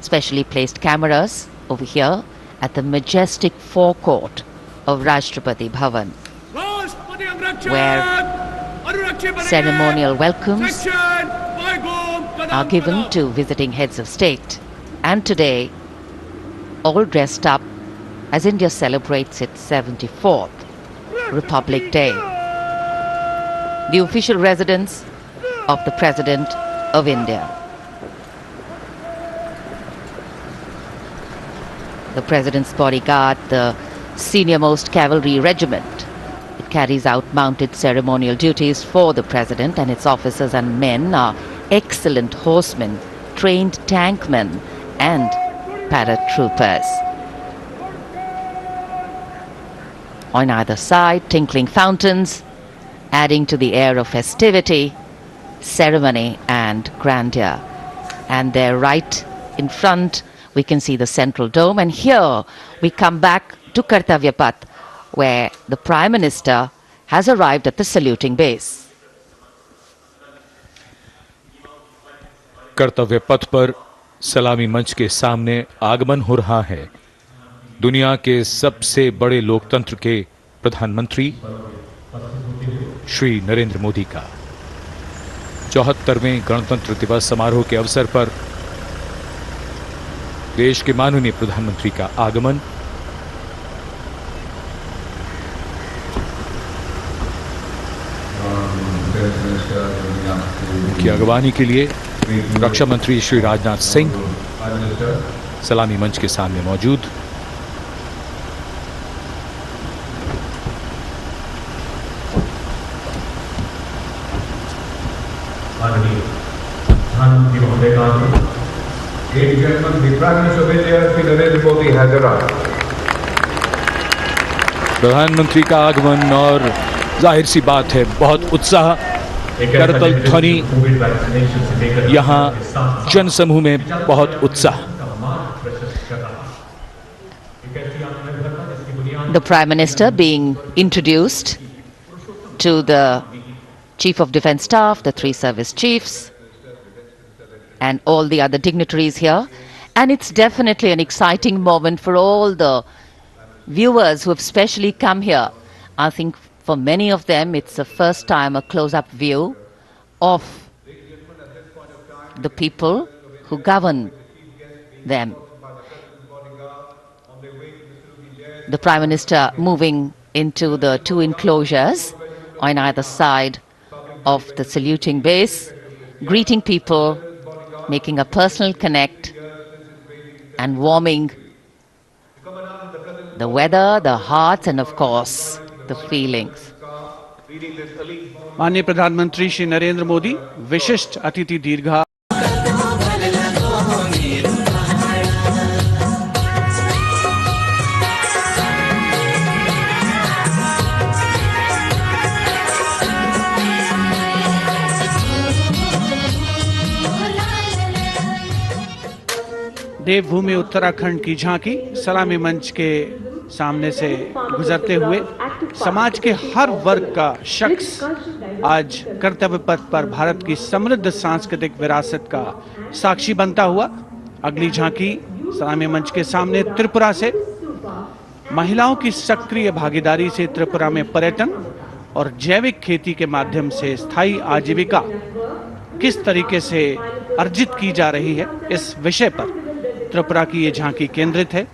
Specially placed cameras over here at the majestic forecourt of Rashtrapati Bhavan, where ceremonial welcomes are given to visiting heads of state. And today, all dressed up as India celebrates its 74th Republic Day. The official residence of the President of India. The President's bodyguard, the senior-most cavalry regiment. It carries out mounted ceremonial duties for the President, and its officers and men are excellent horsemen, trained tankmen and paratroopers. On either side, tinkling fountains, adding to the air of festivity, ceremony and grandeur. And there right in front, we can see the central dome. And here we come back to Kartavya Path, where the Prime Minister has arrived at the saluting base. कर्तव्य पथ पर सलामी मंच के सामने आगमन हो रहा है दुनिया के सबसे बड़े लोकतंत्र के प्रधानमंत्री श्री नरेंद्र मोदी का 74वें गणतंत्र दिवस समारोह के अवसर पर देश के माननीय प्रधानमंत्री का आगमन। की अगवानी के लिए रक्षा मंत्री श्री राजनाथ सिंह सलामी मंच के सामने मौजूद। Ladies and gentlemen, the Prime Minister of India, Shri Narendra Modi, has arrived. प्रधानमंत्री का आगमन और जाहिर सी बात है बहुत उत्साह, करतल ध्वनि, यहाँ जनसमूह में बहुत उत्साह। The Prime Minister being introduced to the Chief of Defence Staff, the 3 service chiefs, and all the other dignitaries here. And it's definitely an exciting moment for all the viewers who have specially come here. I think for many of them it's the first time a close-up view of the people who govern them. The Prime Minister moving into the 2 enclosures on either side of the saluting base, greeting people, making a personal connect and warming the weather, the hearts and of course the feelings. माननीय प्रधानमंत्री श्री नरेंद्र मोदी विशिष्ट अतिथि दीर्घा देवभूमि उत्तराखंड की झांकी सलामी मंच के सामने से गुजरते हुए समाज के हर वर्ग का शख्स आज कर्तव्य पथ पर भारत की समृद्ध सांस्कृतिक विरासत का साक्षी बनता हुआ। अगली झांकी सलामी मंच के सामने त्रिपुरा से महिलाओं की सक्रिय भागीदारी से त्रिपुरा में पर्यटन और जैविक खेती के माध्यम से स्थायी आजीविका किस तरीके से अर्जित की जा रही है, इस विषय पर त्रिपुरा की ये झांकी केंद्रित है।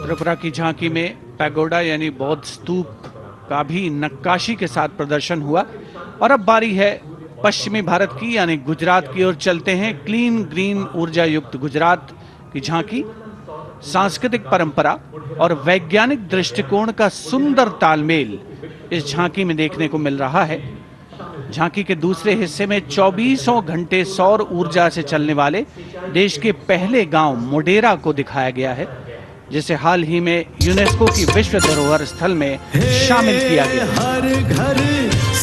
त्रिपुरा की झांकी में पैगोडा यानी बौद्ध स्तूप का भी नक्काशी के साथ प्रदर्शन हुआ। और अब बारी है पश्चिमी भारत की यानी गुजरात की ओर चलते हैं। क्लीन ग्रीन ऊर्जा युक्त गुजरात की झांकी सांस्कृतिक परंपरा और वैज्ञानिक दृष्टिकोण का सुंदर तालमेल इस झांकी में देखने को मिल रहा है। झांकी के दूसरे हिस्से में 24 घंटे सौर ऊर्जा से चलने वाले देश के पहले गांव मोडेरा को दिखाया गया है, जिसे हाल ही में यूनेस्को की विश्व धरोहर स्थल में शामिल किया गया। हर घर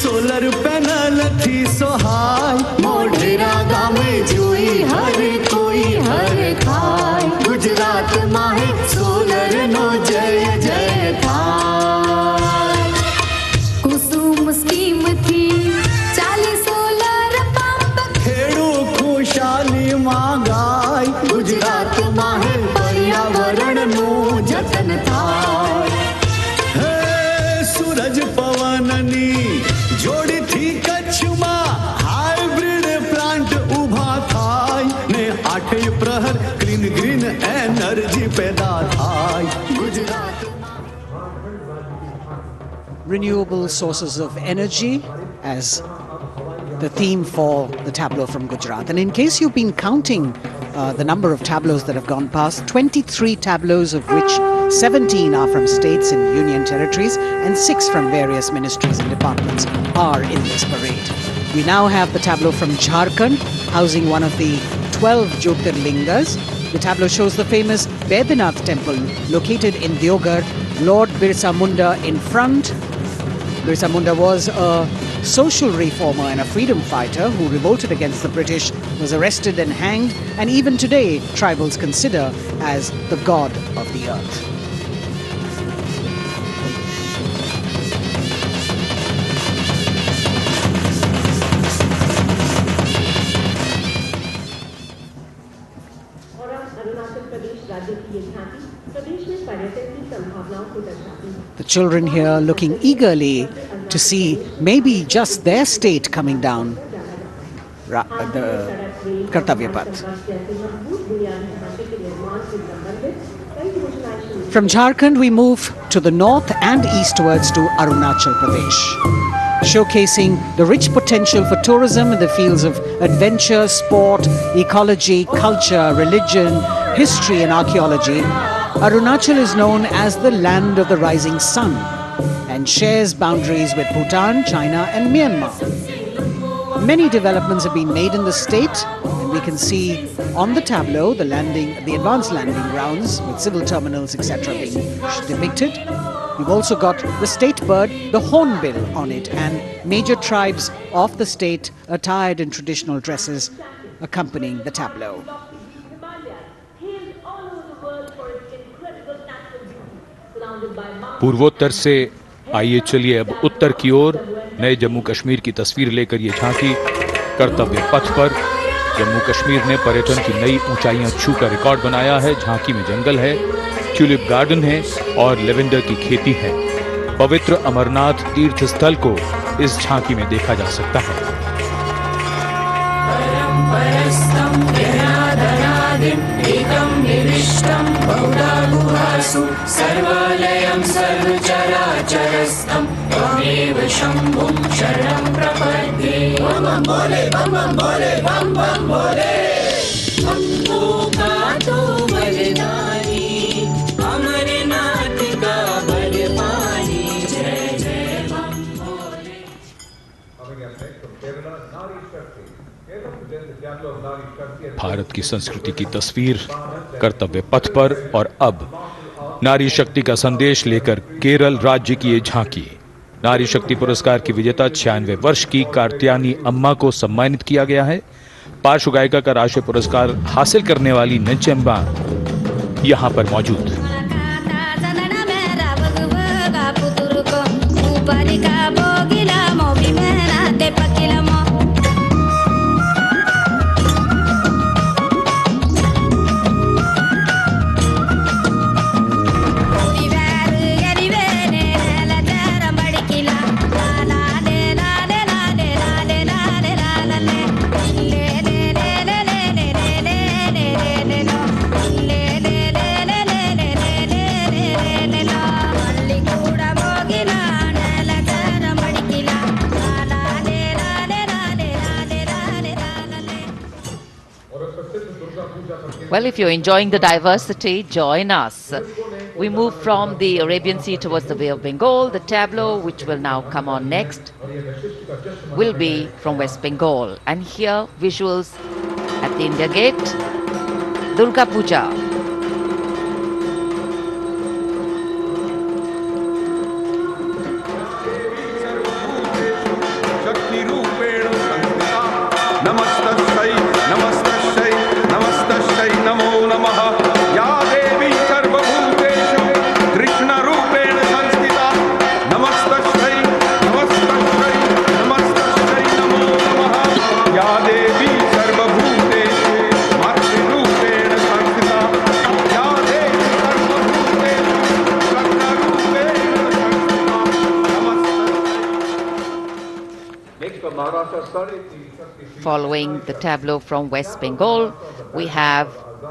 सोलर पैनल थी सोहाय, मोढेरा गाँव में जोई हर कोई हर खाय, गुजरात माहे सोलर नो जय जय थाय। कुसुम स्कीम थी 40 सोलर पंप, खेड़ू खुशाली मांगाय, गुजरात माहे पर्यावरण नो जतन थाय। सूरज पवननी जोड़ी थी कच्छ में हाइब्रिड प्लांट उभा थाय ने 8 प्रहर ग्रीन ग्रीन एनर्जी पैदा थाय। Gujarat Renewable sources of energy as the theme for the tableau from Gujarat. And in case you've been counting the number of tableaus that have gone past. 23 tableaus, of which 17 are from states and union territories, and 6 from various ministries and departments are in this parade. We now have the tableau from Jharkhand, housing one of the 12 Jyotirlingas. The tableau shows the famous Baidyanath temple located in Deoghar. Lord Birsa Munda in front. Birsa Munda was a social reformer and a freedom fighter who revolted against the British, was arrested and hanged, and even today tribals consider as the god of the earth. The children here looking eagerly to see maybe just their state coming down the Kartavya path. From Jharkhand we move to the north and eastwards to Arunachal Pradesh, showcasing the rich potential for tourism in the fields of adventure, sport, ecology, culture, religion, history and archaeology. Arunachal is known as the land of the rising sun and shares boundaries with Bhutan, China and Myanmar. Many developments have been made in the state, and we can see on the tableau the advanced landing grounds with civil terminals, etc. being depicted. We've also got the state bird, the hornbill, on it, and major tribes of the state attired in traditional dresses accompanying the tableau. पूर्वोत्तर से आइए चलिए अब उत्तर की ओर नए जम्मू कश्मीर की तस्वीर लेकर ये झांकी कर्तव्य पथ पर। जम्मू कश्मीर ने पर्यटन की नई ऊंचाइयां छूकर रिकॉर्ड बनाया है। झांकी में जंगल है, ट्यूलिप गार्डन है और लेवेंडर की खेती है। पवित्र अमरनाथ तीर्थ स्थल को इस झांकी में देखा जा सकता है। सर्वालयं सर्वचराचरस्थं त्वमेव शम्भुं शरणं प्रपद्ये। बम बम बोले, बम बम बोले, बम बम बोले। भक्तों का तो बलिदानी, अमरनाथ का बलवानी, जय जय बम भोले। भारत की संस्कृति की तस्वीर कर्तव्य पथ पर, और अब नारी शक्ति का संदेश लेकर केरल राज्य की ये झांकी। नारी शक्ति पुरस्कार की विजेता 96 वर्ष की कार्त्यानी अम्मा को सम्मानित किया गया है। पार्श्व गायिका का राष्ट्रीय पुरस्कार हासिल करने वाली नंचम्बा यहां पर मौजूद। Well, if you're enjoying the diversity, join us. We move from the Arabian Sea towards the Bay of Bengal. The tableau, which will now come on next, will be from West Bengal. And here, visuals at the India Gate, Durga Puja. Following the tableau from West Bengal, we have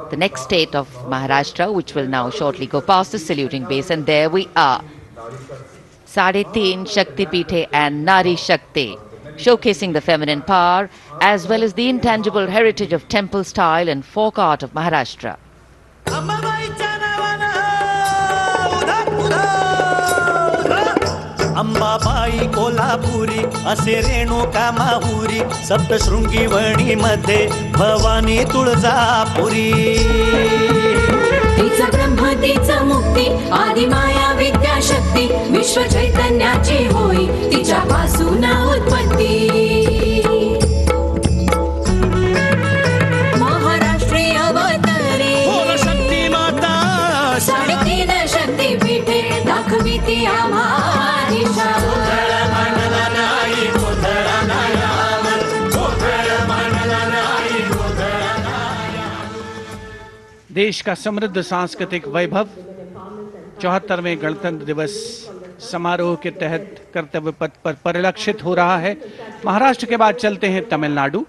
the next state of Maharashtra, which will now shortly go past the saluting base, and there we are. Sadhe Teen Shakti Pithe and Nari Shakti. showcasing the feminine power as well as the intangible heritage of temple style and folk art of Maharashtra. Ambabai Kolhapuri असे रेणुका माहुरी सप्तशृंगी वणी मध्ये भवानी तुळजापुरी तिचा ब्रह्म तिचा मुक्ती आदि माया विद्याशक्ती विश्व चैतन्याची होई तिच्यापासून उत्पत्ती महाराष्ट्रीय अवतरी शक्ती माता 3.5 शक्तीपीठे दाखवी ती आम्हा देश का समृद्ध सांस्कृतिक वैभव 74वें गणतंत्र दिवस समारोह के तहत कर्तव्य पथ पर परिलक्षित हो रहा है। महाराष्ट्र के बाद चलते हैं तमिलनाडु।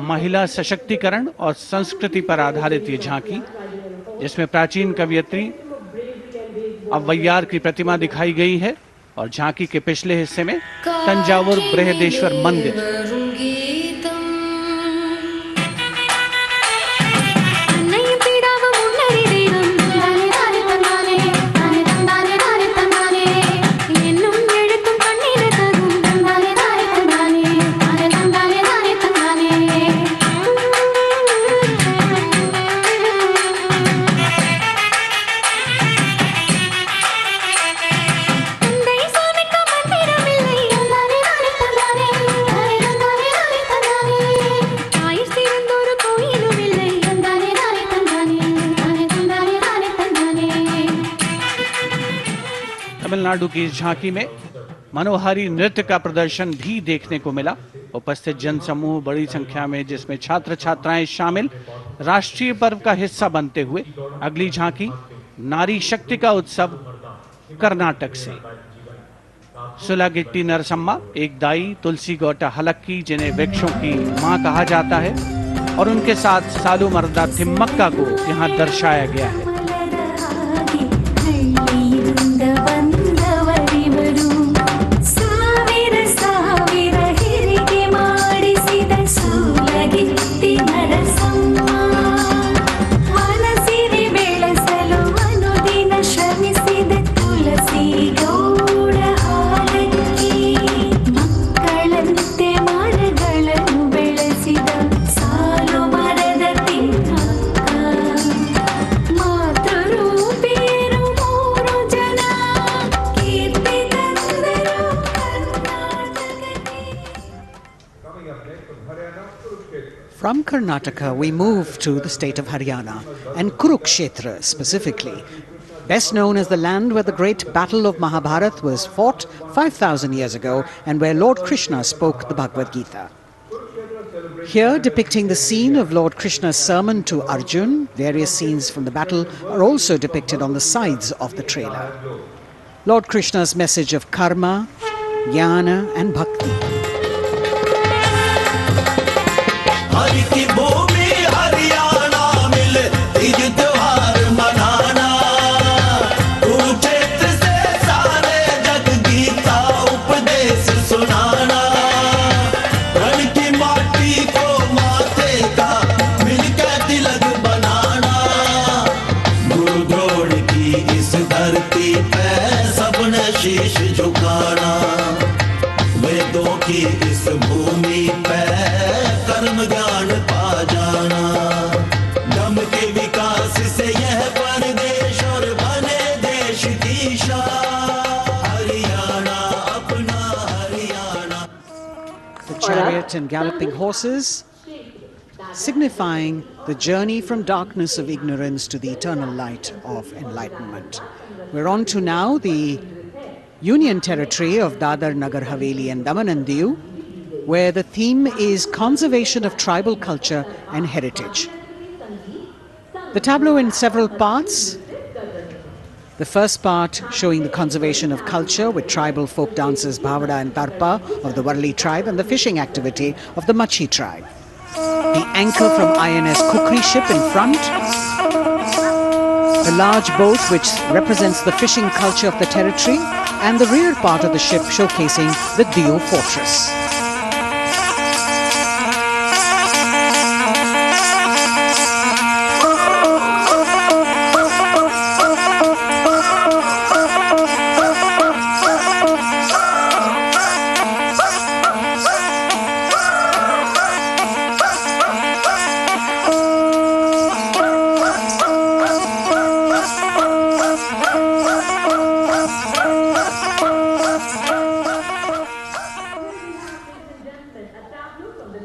महिला सशक्तिकरण और संस्कृति पर आधारित ये झांकी, जिसमें प्राचीन कवयित्री अव्वैयार की प्रतिमा दिखाई गई है और झांकी के पिछले हिस्से में तंजावुर बृहदेश्वर मंदिर। तमिलनाडु की इस झांकी में मनोहारी नृत्य का प्रदर्शन भी देखने को मिला। उपस्थित जनसमूह बड़ी संख्या में, जिसमें छात्र छात्राएं शामिल, राष्ट्रीय पर्व का हिस्सा बनते हुए। अगली झांकी नारी शक्ति का उत्सव कर्नाटक से। सुलागिट्टी नरसम्मा, एक दाई, तुलसी गौटा हलक्की, जिन्हें वृक्षों की मां कहा जाता है, और उनके साथ सालू मर्दा थिम्मक्का को यहाँ दर्शाया गया है। From Karnataka, we move to the state of Haryana, and Kurukshetra specifically, best known as the land where the great battle of Mahabharata was fought 5,000 years ago and where Lord Krishna spoke the Bhagavad Gita. Here, depicting the scene of Lord Krishna's sermon to Arjun, various scenes from the battle are also depicted on the sides of the trailer. Lord Krishna's message of karma, jnana and bhakti. Hari की भूमि हरियाणा मिले तीज त्योहार मनाना कुरुक्षेत्र से सारे जग गीता उपदेश सुनाना रण की माटी को माथे का मिलकर तिलक बनाना गुरु द्रोण की इस धरती पे सबने शीश झुकाना वेदों की इस भूमि पे कर्म ज्ञान पा जाना दम के विकास से यह परदेश और बने देश की शान हरियाणा अपना Haryana. The chariot and galloping horses signifying the journey from darkness of ignorance to the eternal light of enlightenment. We're on to now the Union Territory of Dadar, Nagar Haveli and Daman and Diu, where the theme is conservation of tribal culture and heritage. The tableau in several parts. The first part showing the conservation of culture with tribal folk dances Bhavada and Tarpa of the Warli tribe and the fishing activity of the Machi tribe. The anchor from INS Kukri ship in front. The large boat which represents the fishing culture of the territory, and the rear part of the ship showcasing the Diu fortress.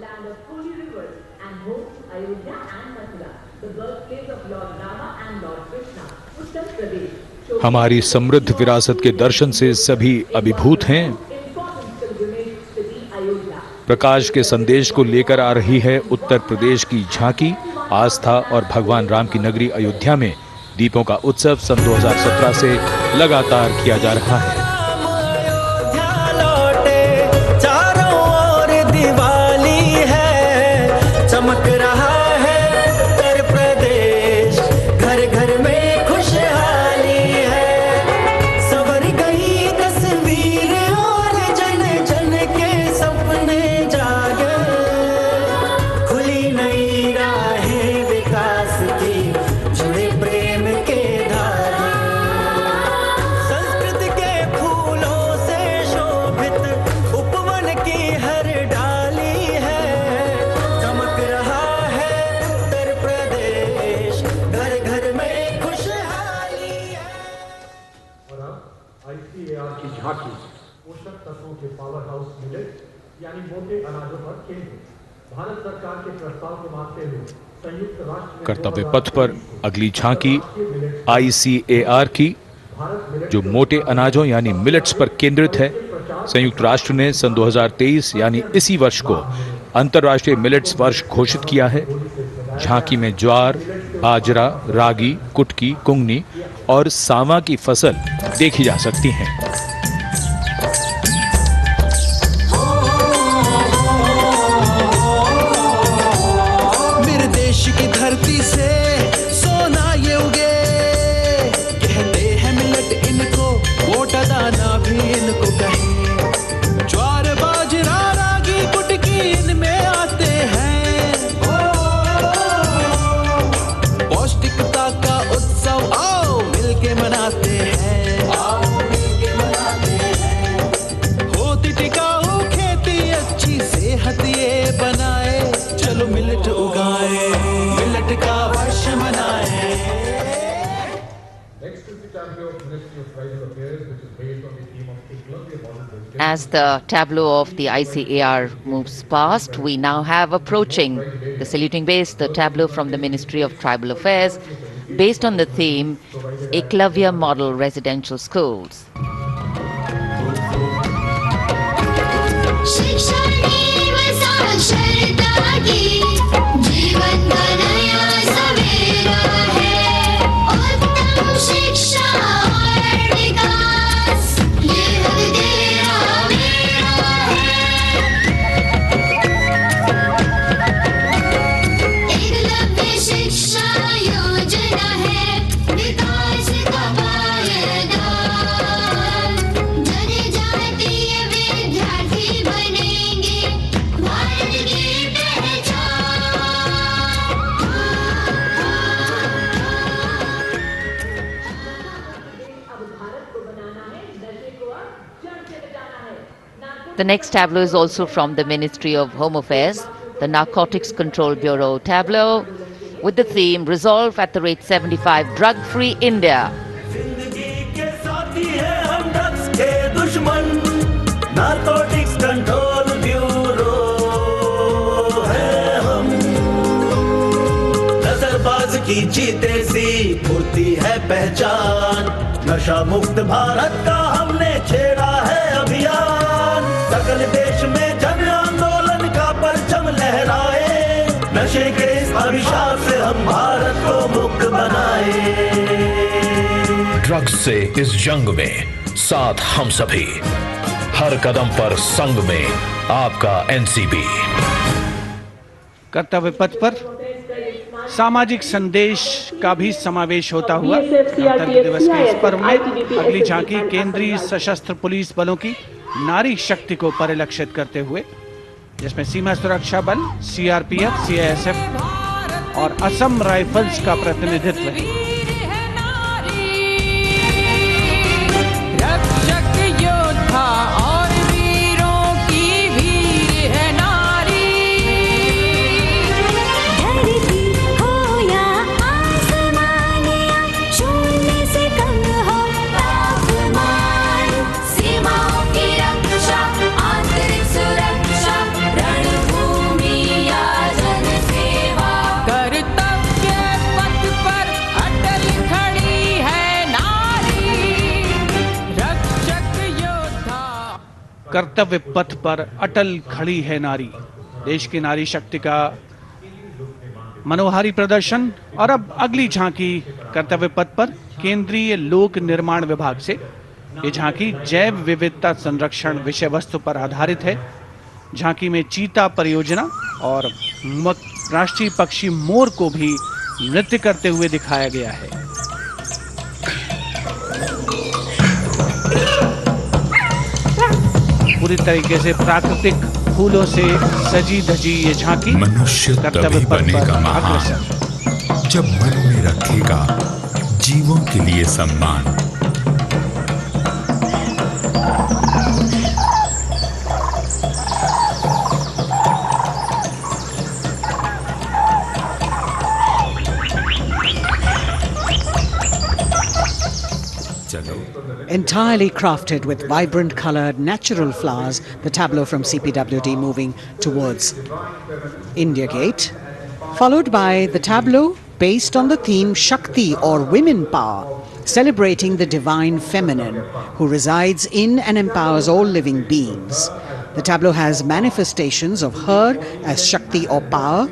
land of holy rivers and home to Ayodhya and Mathura, the birthplace of Lord Rama and Lord Krishna, Uttar Pradesh. हमारी समृद्ध विरासत के दर्शन से सभी अभिभूत हैं। प्रकाश के संदेश को लेकर आ रही है उत्तर प्रदेश की झांकी। आस्था और भगवान राम की नगरी अयोध्या में दीपों का उत्सव सन 2017 से लगातार किया जा रहा है। चारों ओर दिवाली है, चमक रहा है उत्तर प्रदेश, घर घर में खुशहाली है। सवर गई तस्वीर और जन जन के सपने जागे, खुली नई राहें विकास की, जुड़े प्रेम के धागे। संस्कृति के फूलों से शोभित उपवन की हर डाली है, चमक रहा है उत्तर प्रदेश, घर घर में खुशहाली है। और अब ICAR की झांकी पोषक तत्वों के पावर हाउस मिलेट यानी मोटे अनाजों पर केंद्रित। भारत सरकार के प्रस्ताव को मानते हुए संयुक्त राष्ट्र ने कर्तव्य पथ पर अगली झांकी ICAR की, जो मोटे अनाजों यानी मिलेट्स पर केंद्रित है। संयुक्त राष्ट्र ने सन 2023 यानी इसी वर्ष को अंतर्राष्ट्रीय मिलेट्स वर्ष घोषित किया है। झांकी में ज्वार, बाजरा, रागी, कुटकी, कुंगनी और सांवा की फसल देखी जा सकती हैं। मेरे देश की धरती से सोना ये उगे, कहते हैं मिलट इनको, मोटा दाना भी इनको कहे। ज्वार बाजरा रागी कुटकी इनमें आते हैं, पौष्टिकता का उत्सव आओ मिलके मनाते हैं, होती टिकाऊ खेती अच्छी सेहत ये बनाए, चलो मिलट उगाए, मिलट का वर्ष मनाए। Next is the tableau of Ministry of Tribal Affairs, which is based on the theme of Eklavya model. As the tableau of the ICAR moves past, we now have approaching the saluting base, the tableau from the Ministry of Tribal Affairs, based on the theme Eklavya Model Residential Schools. शिक्षणीय साक्षरता की जीवन का नया सवेरा है, उत्तम शिक्षा और विकास ये हक तेरा मेरा है। एकलव्य शिक्षा योजना है विकास का पायदान, जनजातीय विद्यार्थी बनेंगे भारत की The next tableau is also from the Ministry of Home Affairs, the Narcotics Control Bureau tableau, with the theme Resolve at the rate 75 Drug-Free India. जिंदगी के साथी हैं हम ड्रग्स के दुश्मन, नारकोटिक्स कंट्रोल ब्यूरो है हम। नजरबाज की जीते सी फुर्ती है पहचान, नशा मुक्त भारत का हमने छेड़ा है अभियान। सकल देश में जन आंदोलन का परचम लहराए, नशे के इस अभिशाप से हम भारत को मुक्त बनाए। ड्रग्स से इस जंग में साथ हम सभी, हर कदम पर संग में आपका एनसीबी। कर्तव्य पथ पर सामाजिक संदेश का भी समावेश होता हुआ गणतंत्र दिवस के इस पर्व में अगली झांकी केंद्रीय सशस्त्र पुलिस बलों की नारी शक्ति को परिलक्षित करते हुए, जिसमें सीमा सुरक्षा बल, CRPF, CISF और असम राइफल्स का प्रतिनिधित्व है। रक्षक योद्धा और वीरों की वीर है नारी, धरती हो या आसमान, शून्य से कम हो तापमान, सीमाओं की रक्षा, आंतरिक सुरक्षा, रणभूमि कर्तव्य पथ पर अटल खड़ी है नारी। देश की नारी शक्ति का मनोहारी प्रदर्शन। और अब अगली झांकी कर्तव्य पथ पर केंद्रीय लोक निर्माण विभाग से। ये झांकी जैव विविधता संरक्षण विषय वस्तु पर आधारित है। झांकी में चीता परियोजना और राष्ट्रीय पक्षी मोर को भी नृत्य करते हुए दिखाया गया है। पूरी तरीके से प्राकृतिक फूलों से सजी धजी ये झांकी मनुष्य तभी बनेगा महान जब मन में रखेगा जीवों के लिए सम्मान। Entirely crafted with vibrant colored natural flowers, the tableau from CPWD moving towards India Gate, followed by the tableau based on the theme Shakti or women power, celebrating the divine feminine who resides in and empowers all living beings. The tableau has manifestations of her as Shakti or power,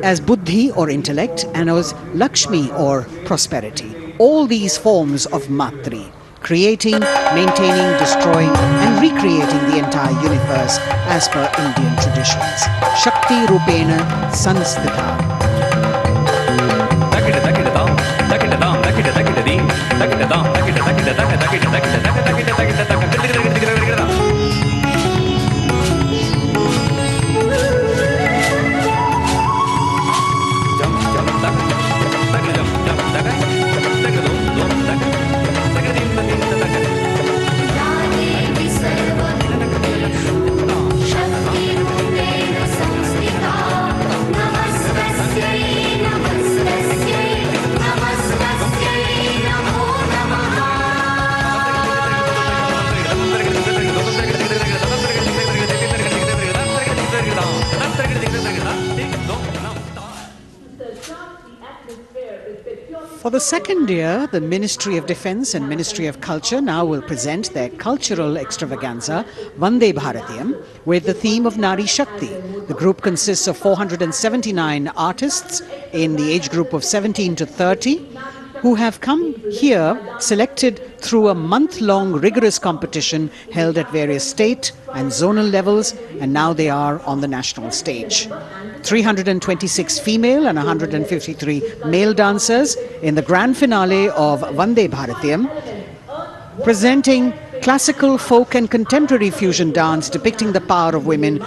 as Buddhi or intellect, and as Lakshmi or prosperity. All these forms of Matri, creating, maintaining, destroying and recreating the entire universe as per Indian traditions. Shakti Rupena Sanstita. For the second year, the Ministry of Defence and Ministry of Culture now will present their cultural extravaganza, Vande Bharatiyam, with the theme of Nari Shakti. The group consists of 479 artists in the age group of 17 to 30 who have come here selected through a month-long rigorous competition held at various state and zonal levels, and now they are on the national stage. 326 female and 153 male dancers in the grand finale of Vande Bharatiyam, presenting classical, folk and contemporary fusion dance depicting the power of women